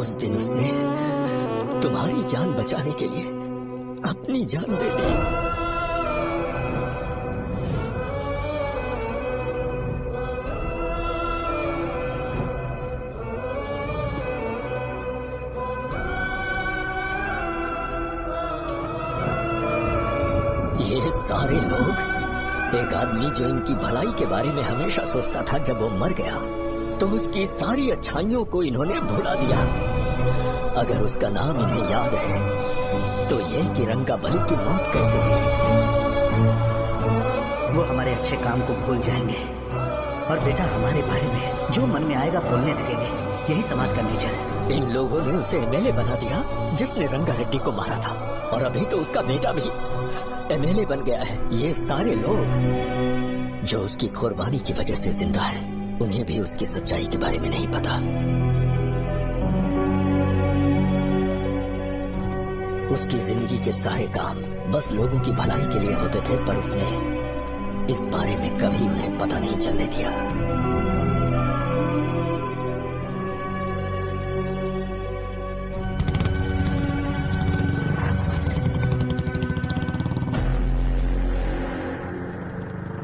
F: उस दिन उसने तुम्हारी जान बचाने के लिए अपनी जान दे दी। ये सारे लोग, एक आदमी जो इनकी भलाई के बारे में हमेशा सोचता था, जब वो मर गया तो उसकी सारी अच्छाइयों को इन्होंने भुला दिया। अगर उसका नाम इन्हें याद है तो ये कि रंगाबली की मौत कैसे हुई।
D: वो हमारे अच्छे काम को भूल जाएंगे और बेटा हमारे बारे में जो मन में आएगा बोलने लगेंगे। यही समाज का नेचर है।
F: इन लोगों ने उसे एमएलए बना दिया जिसने रंगा रेड्डी को मारा था, और अभी तो उसका बेटा भी एमएलए बन गया है। ये सारे लोग जो उसकी कुर्बानी की वजह से जिंदा है, उन्हें भी उसकी सच्चाई के बारे में नहीं पता। उसकी जिंदगी के सारे काम बस लोगों की भलाई के लिए होते थे, पर उसने इस बारे में कभी उन्हें पता नहीं चलने दिया।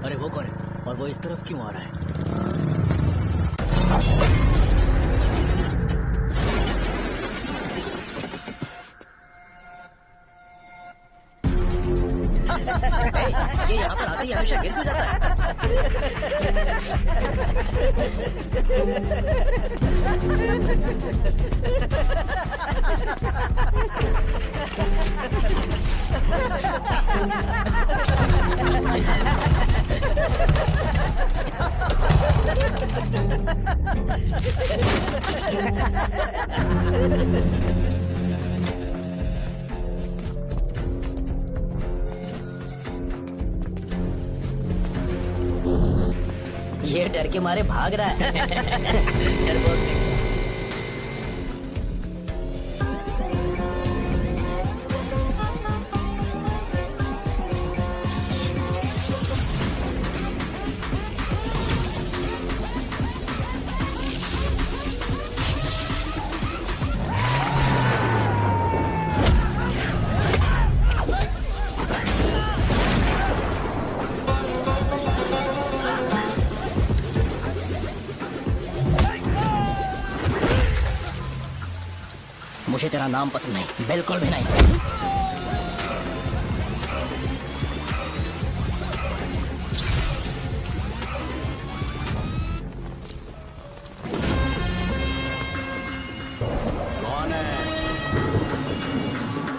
G: अरे वो कौन है और वो इस तरफ क्यों आ रहा है? ये यहाँ पर आते ही हमेशा गिर क्यों जाता ये डर के मारे भाग रहा है। डरपोक नहीं।
A: मुझे तेरा नाम पसंद नहीं, बिल्कुल भी नहीं।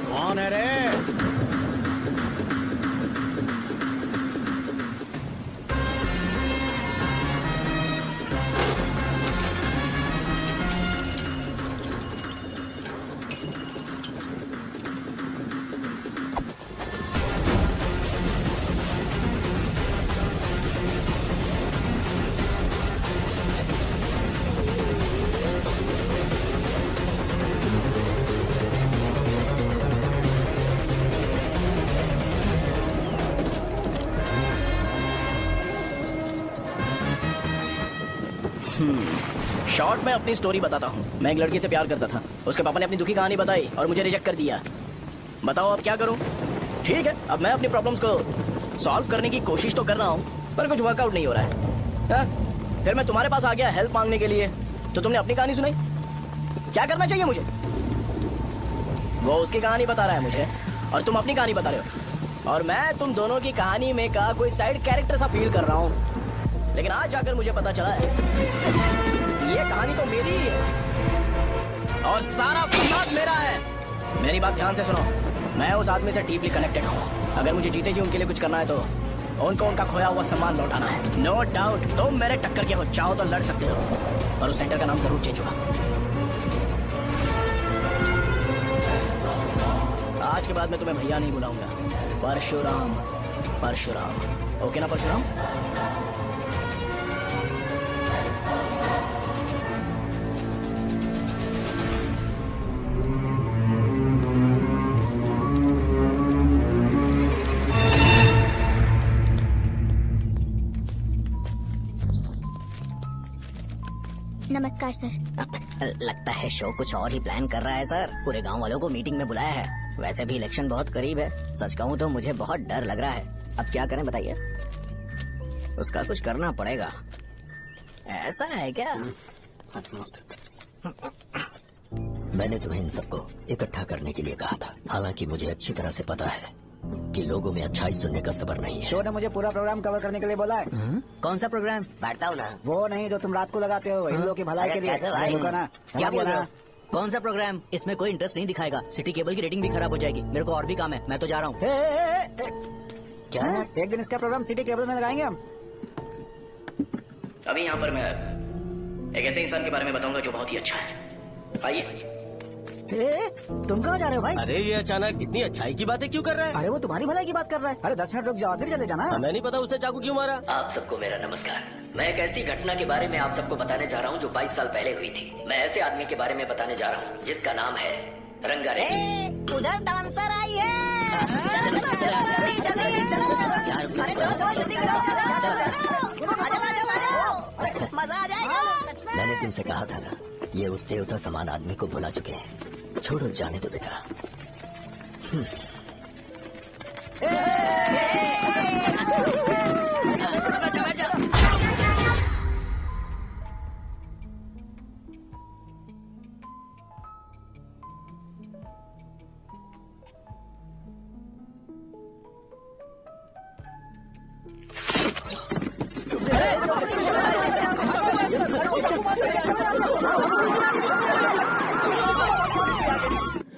K: कौन है रे?
A: शॉर्ट में अपनी स्टोरी बताता हूँ। मैं एक लड़की से प्यार करता था, उसके पापा ने अपनी दुखी कहानी बताई और मुझे रिजेक्ट कर दिया। बताओ अब क्या करूँ? ठीक है, अब मैं अपनी प्रॉब्लम्स को सॉल्व करने की कोशिश तो कर रहा हूँ, पर कुछ वर्कआउट नहीं हो रहा है। फिर मैं तुम्हारे पास आ गया हेल्प मांगने के लिए, तो तुमने अपनी कहानी सुनाई। क्या करना चाहिए मुझे? वो उसकी कहानी बता रहा है मुझे और तुम अपनी कहानी बता रहे हो, और मैं तुम दोनों की कहानी में का कोई साइड कैरेक्टर सा फील कर रहा हूँ। लेकिन आज जाकर मुझे पता चला है ये कहानी तो मेरी ही है और सारा फसाद मेरा है। मेरी बात ध्यान से सुनो, मैं उस आदमी से डीपली कनेक्टेड हूँ। अगर मुझे जीते जी उनके लिए कुछ करना है तो उनको उनका खोया हुआ सम्मान लौटाना है। नो डाउट तुम मेरे टक्कर के हो, चाहो तो लड़ सकते हो, और उस सेंटर का नाम जरूर चेंज होगा। आज के बाद मैं तुम्हें भैया नहीं बुलाऊंगा, परशुराम। परशुराम, ओके ना परशुराम?
H: नमस्कार सर।
E: लगता है शो कुछ और ही प्लान कर रहा है सर। पूरे गांव वालों को मीटिंग में बुलाया है। वैसे भी इलेक्शन बहुत करीब है। सच कहूँ तो मुझे बहुत डर लग रहा है। अब क्या करें बताइए? उसका कुछ करना पड़ेगा। ऐसा है क्या?
F: मैंने तुम्हें इन सबको इकट्ठा करने के लिए कहा था। हालांकि मुझे अच्छी तरह से पता है कि लोगों में अच्छाई सुनने का सब्र नहीं है।
B: शो ने मुझे पूरा प्रोग्राम कवर करने के लिए बोला है।
E: कौन सा प्रोग्राम? बैठता हूँ ना।
B: वो नहीं जो तुम रात को लगाते हो इन लोगों की भलाई के लिए।
E: क्या बोल रहे हो? कौन सा प्रोग्राम? इसमें कोई इंटरेस्ट नहीं दिखाएगा। सिटी केबल की रेटिंग भी खराब हो जाएगी। मेरे को और भी काम है, मैं तो जा रहा हूँ।
B: क्या? एक दिन इसका प्रोग्राम सिटी केबल में लगाएंगे हम।
A: अभी यहाँ पर मैं एक ऐसे इंसान के बारे में बताऊंगा जो बहुत ही अच्छा है। आइए।
B: तुम कहाँ जा रहे हो भाई?
L: अरे ये अचानक इतनी अच्छाई की बातें क्यों कर रहा है?
B: अरे वो तुम्हारी भलाई की बात कर रहा है। अरे 10 मिनट रुक जाओ फिर चले जाना।
L: हमें नहीं पता उसने चाकू क्यों मारा।
F: आप सबको मेरा नमस्कार। मैं एक ऐसी घटना के बारे में आप सबको बताने जा रहा हूँ जो 22 साल पहले हुई थी। मैं ऐसे आदमी के बारे में बताने जा रहा हूँ जिसका नाम है रंगारेड्डी।
E: उधर डांसर आई है। मजा आ जाएगा।
F: मैंने तुमसे कहा था ना, ये उस देवता समान आदमी को भुला चुके हैं। छोड़ो, जाने दो बेटा।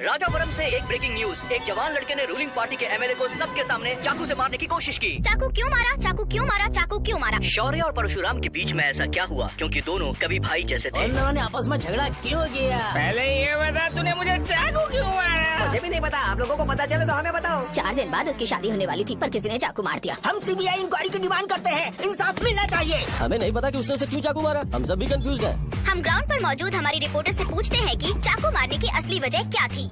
A: राजापुरम से एक ब्रेकिंग न्यूज। एक जवान लड़के ने रूलिंग पार्टी के एमएलए को सबके सामने चाकू से मारने की कोशिश की।
H: चाकू क्यों मारा? चाकू क्यों मारा? चाकू क्यों मारा?
A: शौर्य और परशुराम के बीच में ऐसा क्या हुआ? क्योंकि दोनों कभी भाई जैसे थे।
G: उन दोनों ने आपस में झगड़ा क्यों किया?
C: पहले ये बता, तूने मुझे चाकू क्यों मारा?
D: मुझे भी नहीं पता। आप लोगों को पता चले तो हमें बताओ।
I: 4 दिन बाद उसकी शादी होने वाली थी, पर किसी ने चाकू मार दिया।
J: हम सीबीआई इंक्वायरी की डिमांड करते हैं। इंसाफ मिलना चाहिए।
L: हमें नहीं पता कि उसने उसे क्यों चाकू मारा। हम सब भी कंफ्यूज हैं।
H: हम ग्राउंड पर मौजूद हमारी रिपोर्टर से पूछते हैं कि चाकू मारने की असली वजह क्या थी।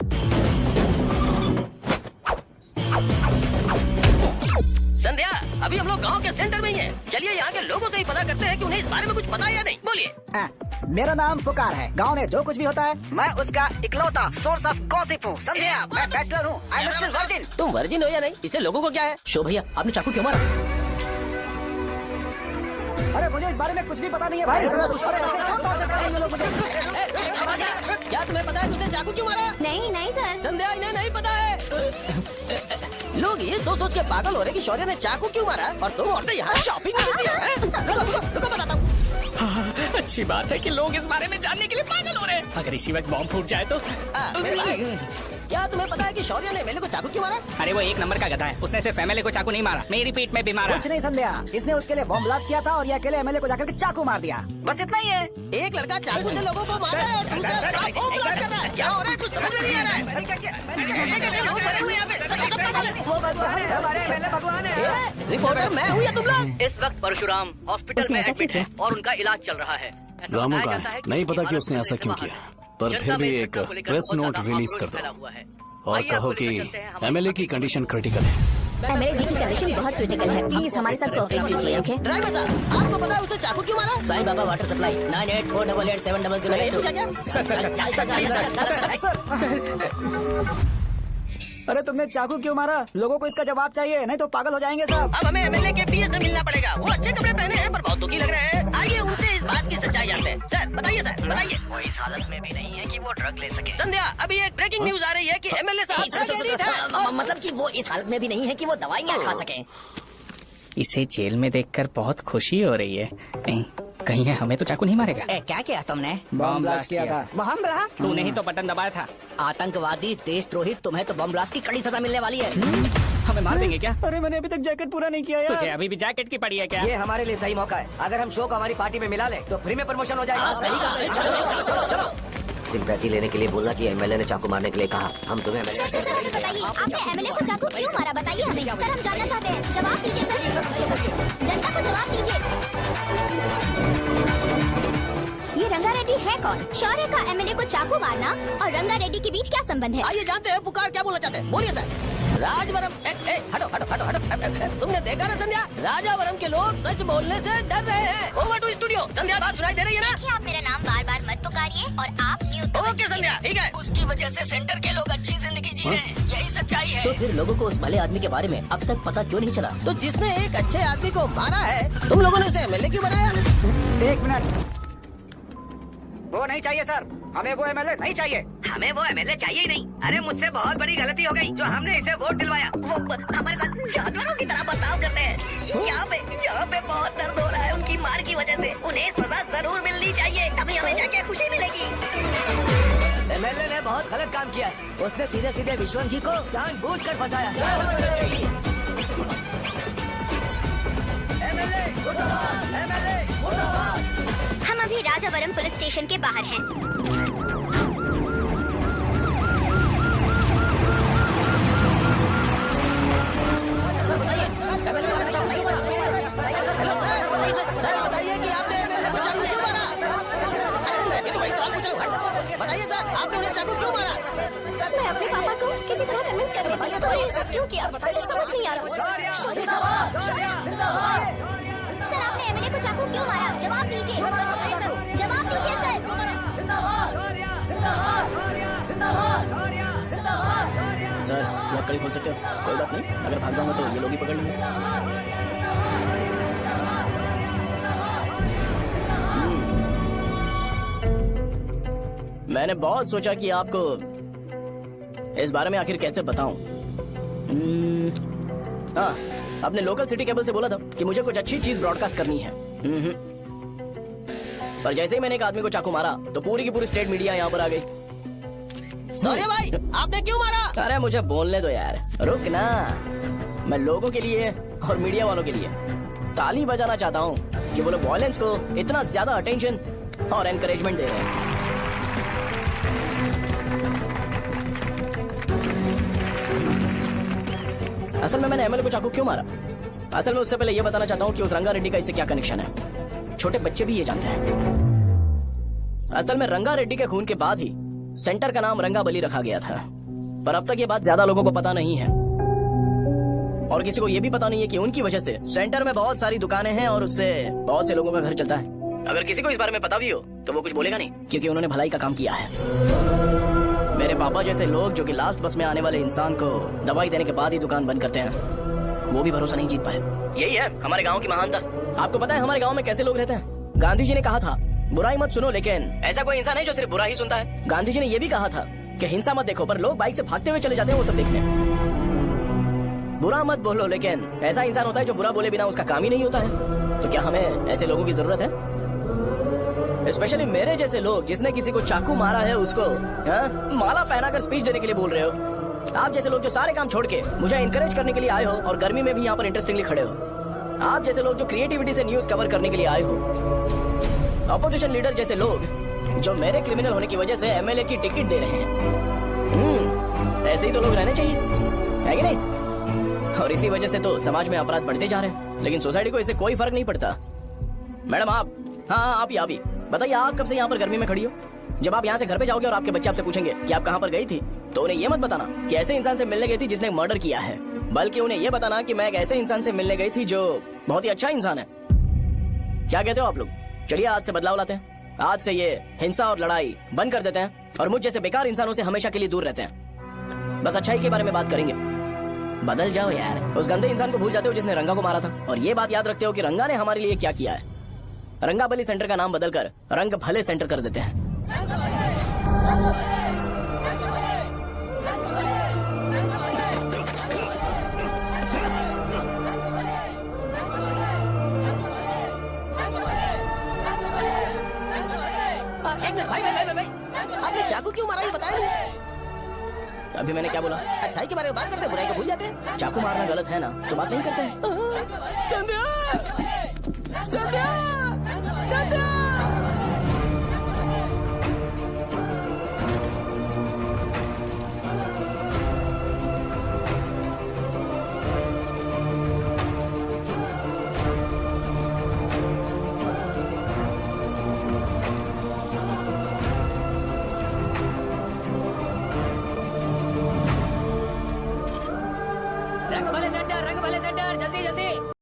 A: संध्या, अभी हम लोग गांव के सेंटर में ही हैं। चलिए यहाँ के लोगों से ही पता करते हैं कि उन्हें इस बारे में कुछ पता है या नहीं। बोलिए।
B: मेरा नाम पुकार है। गांव में जो कुछ भी होता है मैं उसका इकलौता सोर्स ऑफ गॉसिप हूँ। समझे? मैं बैचलर हूँ। I am still virgin.
A: तुम वर्जिन हो या नहीं, इससे लोगों को क्या है? शो भैया, आपने चाकू क्यों मारा?
B: अरे मुझे इस बारे में कुछ भी पता नहीं है भाई।
D: क्या तुम्हें पता है तुझे चाकू क्यों मारा?
H: नहीं नहीं सर।
D: संध्या, इन्हें नहीं पता है। लोग ये सोच के पागल हो रहे कि शौर्य ने चाकू क्यों मारा और तुम औरतें यहाँ शॉपिंग करती हो। रुको बताता हूँ।
C: अच्छी बात है कि लोग इस बारे में जानने के लिए पागल हो रहे हैं। अगर इसी वक्त बॉम्ब फूट जाए तो।
D: मेरे भाई, क्या तुम्हें पता है कि शौर्य ने एमएलए को चाकू क्यों मारा?
C: अरे वो एक नंबर का गधा है, उसने सिर्फ एमएलए को चाकू नहीं मारा, मेरी पीठ में भी मारा।
B: कुछ नहीं संध्या, इसने उसके लिए बॉम्ब ब्लास्ट किया था और ये अकेले एमएलए को जाकर के चाकू मार दिया। बस इतना ही है।
D: एक लड़का चाकू से लोगों को मारा है और दूसरा बॉम्ब ब्लास्ट कर रहा है। क्या हो रहा है? कुछ समझ में नहीं आ रहा है। वो भगवान है, हमारे एमएलए भगवान है। रिपोर्टर मैं हूँ या तुम लोग?
G: इस वक्त परशुराम हॉस्पिटल में एडमिट है और उनका इलाज चल रहा है।
K: रामू का है, नहीं पता कि उसने ऐसा क्यों किया, पर फिर भी एक प्रेस नोट रिलीज कर दो और कहो कि एमएलए की कंडीशन क्रिटिकल है।
H: एमएलए जी की कंडीशन बहुत क्रिटिकल है, प्लीज हमारे साथ कोऑपरेट कीजिए। ओके
D: ड्राइवर साहब, आपको पता है उसने चाकू क्यों मारा?
G: Sai Baba water supply 9848870082।
B: अरे तुमने चाकू क्यों मारा? लोगों को इसका जवाब चाहिए, नहीं तो पागल हो जाएंगे सब।
D: अब हमें एमएलए के पीए से मिलना पड़ेगा। वो अच्छे कपड़े पहने हैं पर बहुत दुखी लग रहे हैं। आइए उनसे इस बात की सच्चाई जानते हैं। सर बताइए, सर बताइए।
E: वो इस हालत में भी नहीं है कि वो ड्रग ले सके।
D: संध्या, अभी एक ब्रेकिंग न्यूज आ रही है कि एमएलए साहब ड्रग एडिक्ट हैं।
E: मतलब कि वो इस हालत में भी नहीं है कि वो दवाइयाँ खा सके।
C: इसे जेल में देखकर बहुत खुशी हो रही है। कहीं है हमें तो चाकू नहीं मारेगा।
E: क्या किया तुमने?
B: बॉम्ब ब्लास्ट किया था।
E: Bomb blast?
C: तूने ही तो बटन दबाया था।
E: आतंकवादी, देशद्रोही, तुम्हें तो बम ब्लास्ट की कड़ी सजा मिलने वाली है।
C: हमें मार देंगे क्या?
B: अरे मैंने अभी तक जैकेट पूरा नहीं किया
C: तुझे
B: यार।
C: अभी भी जैकेट की पड़ी है क्या?
D: ये हमारे लिए सही मौका है। अगर हम शो को हमारी पार्टी में मिला ले तो फ्री में प्रमोशन हो जाएगा।
G: सही कहा।
D: चलो। सिंपैथी लेने के लिए बोला कि एमएलए ने चाकू मारने के लिए कहा। हम तुम्हें
H: सर हमें बताइए, आपने एमएलए को चाकू क्यों मारा? बताइए हमें सर, हम जानना चाहते हैं। जवाब दीजिए सर, जनता को जवाब दीजिए। ये रंगा रेड्डी है कौन? शौर्य का एमएलए को चाकू मारना और रंगा रेड्डी के बीच क्या संबंध है?
D: आइए जानते हैं पुकार क्या बोलना चाहते हैं। बोलिए सर। राजवरम, हटो। तुमने देखा ना संध्या, राजावरम के लोग सच बोलने से डर रहे हैं। Over to studio. संध्या, बात सुनाई दे रही है ना?
H: देखिए, आप मेरा नाम बार बार मत पुकारिए और आप न्यूज़ कवर
D: ओके संध्या, ठीक है।
E: उसकी वजह से सेंटर के लोग अच्छी जिंदगी जी रहे हैं, यही सच्चाई है।
G: तो फिर लोगों को उस भले आदमी के बारे में अब तक पता क्यों नहीं चला?
D: तो जिसने एक अच्छे आदमी को मारा है, तुम लोगों ने उसे एमएलए क्यों बनाया?
B: 1 मिनट। वो नहीं चाहिए सर, हमें वो एमएलए नहीं चाहिए।
E: हमें वो एमएलए चाहिए ही नहीं। अरे मुझसे बहुत बड़ी गलती हो गई जो हमने इसे वोट दिलवाया। वो हमारे साथ जानवरों की तरह बर्ताव करते हैं। यहाँ पे बहुत दर्द हो रहा है उनकी मार की वजह से। उन्हें सजा जरूर मिलनी चाहिए, तभी हमें जाके खुशी मिलेगी।
D: एमएलए ने बहुत गलत काम किया है। उसने सीधे सीधे विश्वम जी को जानबूझकर फंसाया।
H: हम अभी राजावरम पुलिस स्टेशन के बाहर हैं।
D: बताइए कि आपने एमएलए को चाकू क्यों मारा? मैं भी तो वही सवाल पूछ रहा हूँ। बताइए सर, आपने उन्हें चाकू क्यों मारा?
H: मैं अपने पापा को किसी तरह कन्विंस कर रही थी। तो ये सब क्यों किया मुझे समझ नहीं आ रहा। सर आपने एमएलए को चाकू क्यों मारा? जवाब दीजिए, जवाब दीजिए
A: सर, लकड़ी खोल सकते हो? कोई बात नहीं, अगर भाग जाऊंगा तो ये लोग ही पकड़ लेंगे। मैंने बहुत सोचा कि आपको इस बारे में आखिर कैसे बताऊं। हाँ, अपने लोकल सिटी केबल से बोला था कि मुझे कुछ अच्छी चीज ब्रॉडकास्ट करनी है। पर जैसे ही मैंने एक आदमी को चाकू मारा तो पूरी की पूरी स्टेट मीडिया यहाँ पर आ गई।
D: सॉरी भाई, आपने क्यों मारा?
A: अरे मुझे बोलने दो यार, रुक ना। मैं लोगों के लिए और मीडिया वालों के लिए ताली बजाना चाहता हूँ कि वो लोग वायलेंस को इतना ज्यादा अटेंशन और एनकरेजमेंट दे रहे हैं। असल में मैंने एमएलए को चाकू क्यों मारा? असल में उससे पहले ये बताना चाहता हूँ कि उस रंगा रेड्डी का इससे क्या कनेक्शन है। छोटे बच्चे भी ये जानते हैं। असल में रंगा रेड्डी के खून के बाद ही सेंटर का नाम रंगा बली रखा गया था, पर अब तक ये बात ज्यादा लोगों को पता नहीं है और किसी को ये भी पता नहीं है कि उनकी वजह से सेंटर में बहुत सारी दुकानें हैं और उससे बहुत से लोगों का घर चलता है। अगर किसी को इस बारे में पता भी हो तो वो कुछ बोलेगा नहीं, क्योंकि उन्होंने भलाई का काम किया है। मेरे पापा जैसे लोग जो कि लास्ट बस में आने वाले इंसान को दवाई देने के बाद ही दुकान बंद करते हैं, वो भी भरोसा नहीं जीत पाए। यही है हमारे गांव की महानता। आपको पता है हमारे गांव में कैसे लोग रहते हैं? गांधी जी ने कहा था बुराई मत सुनो, लेकिन ऐसा कोई इंसान है जो सिर्फ बुरा ही सुनता है। गांधी जी ने यह भी कहा था कि हिंसा मत देखो, पर लोग बाइक से भागते हुए चले जाते हैं वो सब देखने। बुरा मत बोलो, लेकिन ऐसा इंसान होता है जो बुरा बोले बिना उसका काम ही नहीं होता है। तो क्या हमें ऐसे लोगों की जरूरत है? स्पेशली मेरे जैसे लोग जिसने किसी को चाकू मारा है उसको माला पहनाकर स्पीच देने के लिए बोल रहे हो। आप जैसे लोग जो सारे काम छोड़ के मुझे इंकरेज करने के लिए आए हो और गर्मी में भी यहाँ पर इंटरेस्टिंगली खड़े हो। आप जैसे लोग जो क्रिएटिविटी से न्यूज कवर करने के लिए आए हो। अपोजिशन लीडर जैसे लोग जो मेरे क्रिमिनल होने की वजह से एमएलए की टिकट दे रहे हैं। ऐसे ही तो लोग रहने चाहिए, है कि नहीं? और इसी वजह से तो समाज में अपराध बढ़ते जा रहे हैं, लेकिन सोसाइटी को इससे कोई फर्क नहीं पड़ता। मैडम आप, हाँ आप ही बताइए, आप कब से यहाँ पर गर्मी में खड़ी हो? जब आप यहाँ से घर पे जाओगे और आपके बच्चे आपसे पूछेंगे कि आप कहाँ पर गई थी, तो उन्हें ये मत बताना कि ऐसे इंसान से मिलने गई थी जिसने मर्डर किया है, बल्कि उन्हें ये बताना कि मैं एक ऐसे इंसान से मिलने गई थी जो बहुत ही अच्छा इंसान है। क्या कहते हो आप लोग? चलिए आज से बदलाव लाते हैं। आज से ये हिंसा और लड़ाई बंद कर देते हैं और मुझ जैसे बेकार इंसानों से हमेशा के लिए दूर रहते हैं। बस अच्छाई के बारे में बात करेंगे। बदल जाओ यार। उस गंदे इंसान को भूल जाते हो जिसने रंगा को मारा था, और ये बात याद रखते हो कि रंगा ने हमारे लिए क्या किया है। रंगाबली सेंटर का नाम बदलकर रंग भले सेंटर कर देते हैं।
D: भाई आपने चाकू क्यों मारा ये बताया नहीं?
A: अभी मैंने क्या बोला?
D: अच्छाई के बारे में बात करते हैं, बुराई को भूल जाते हैं।
A: चाकू मारना गलत है ना, तो बात नहीं करते हैं।
D: संध्या! संध्या! संध्या!
G: रंग भले सेंटर, जल्दी जल्दी।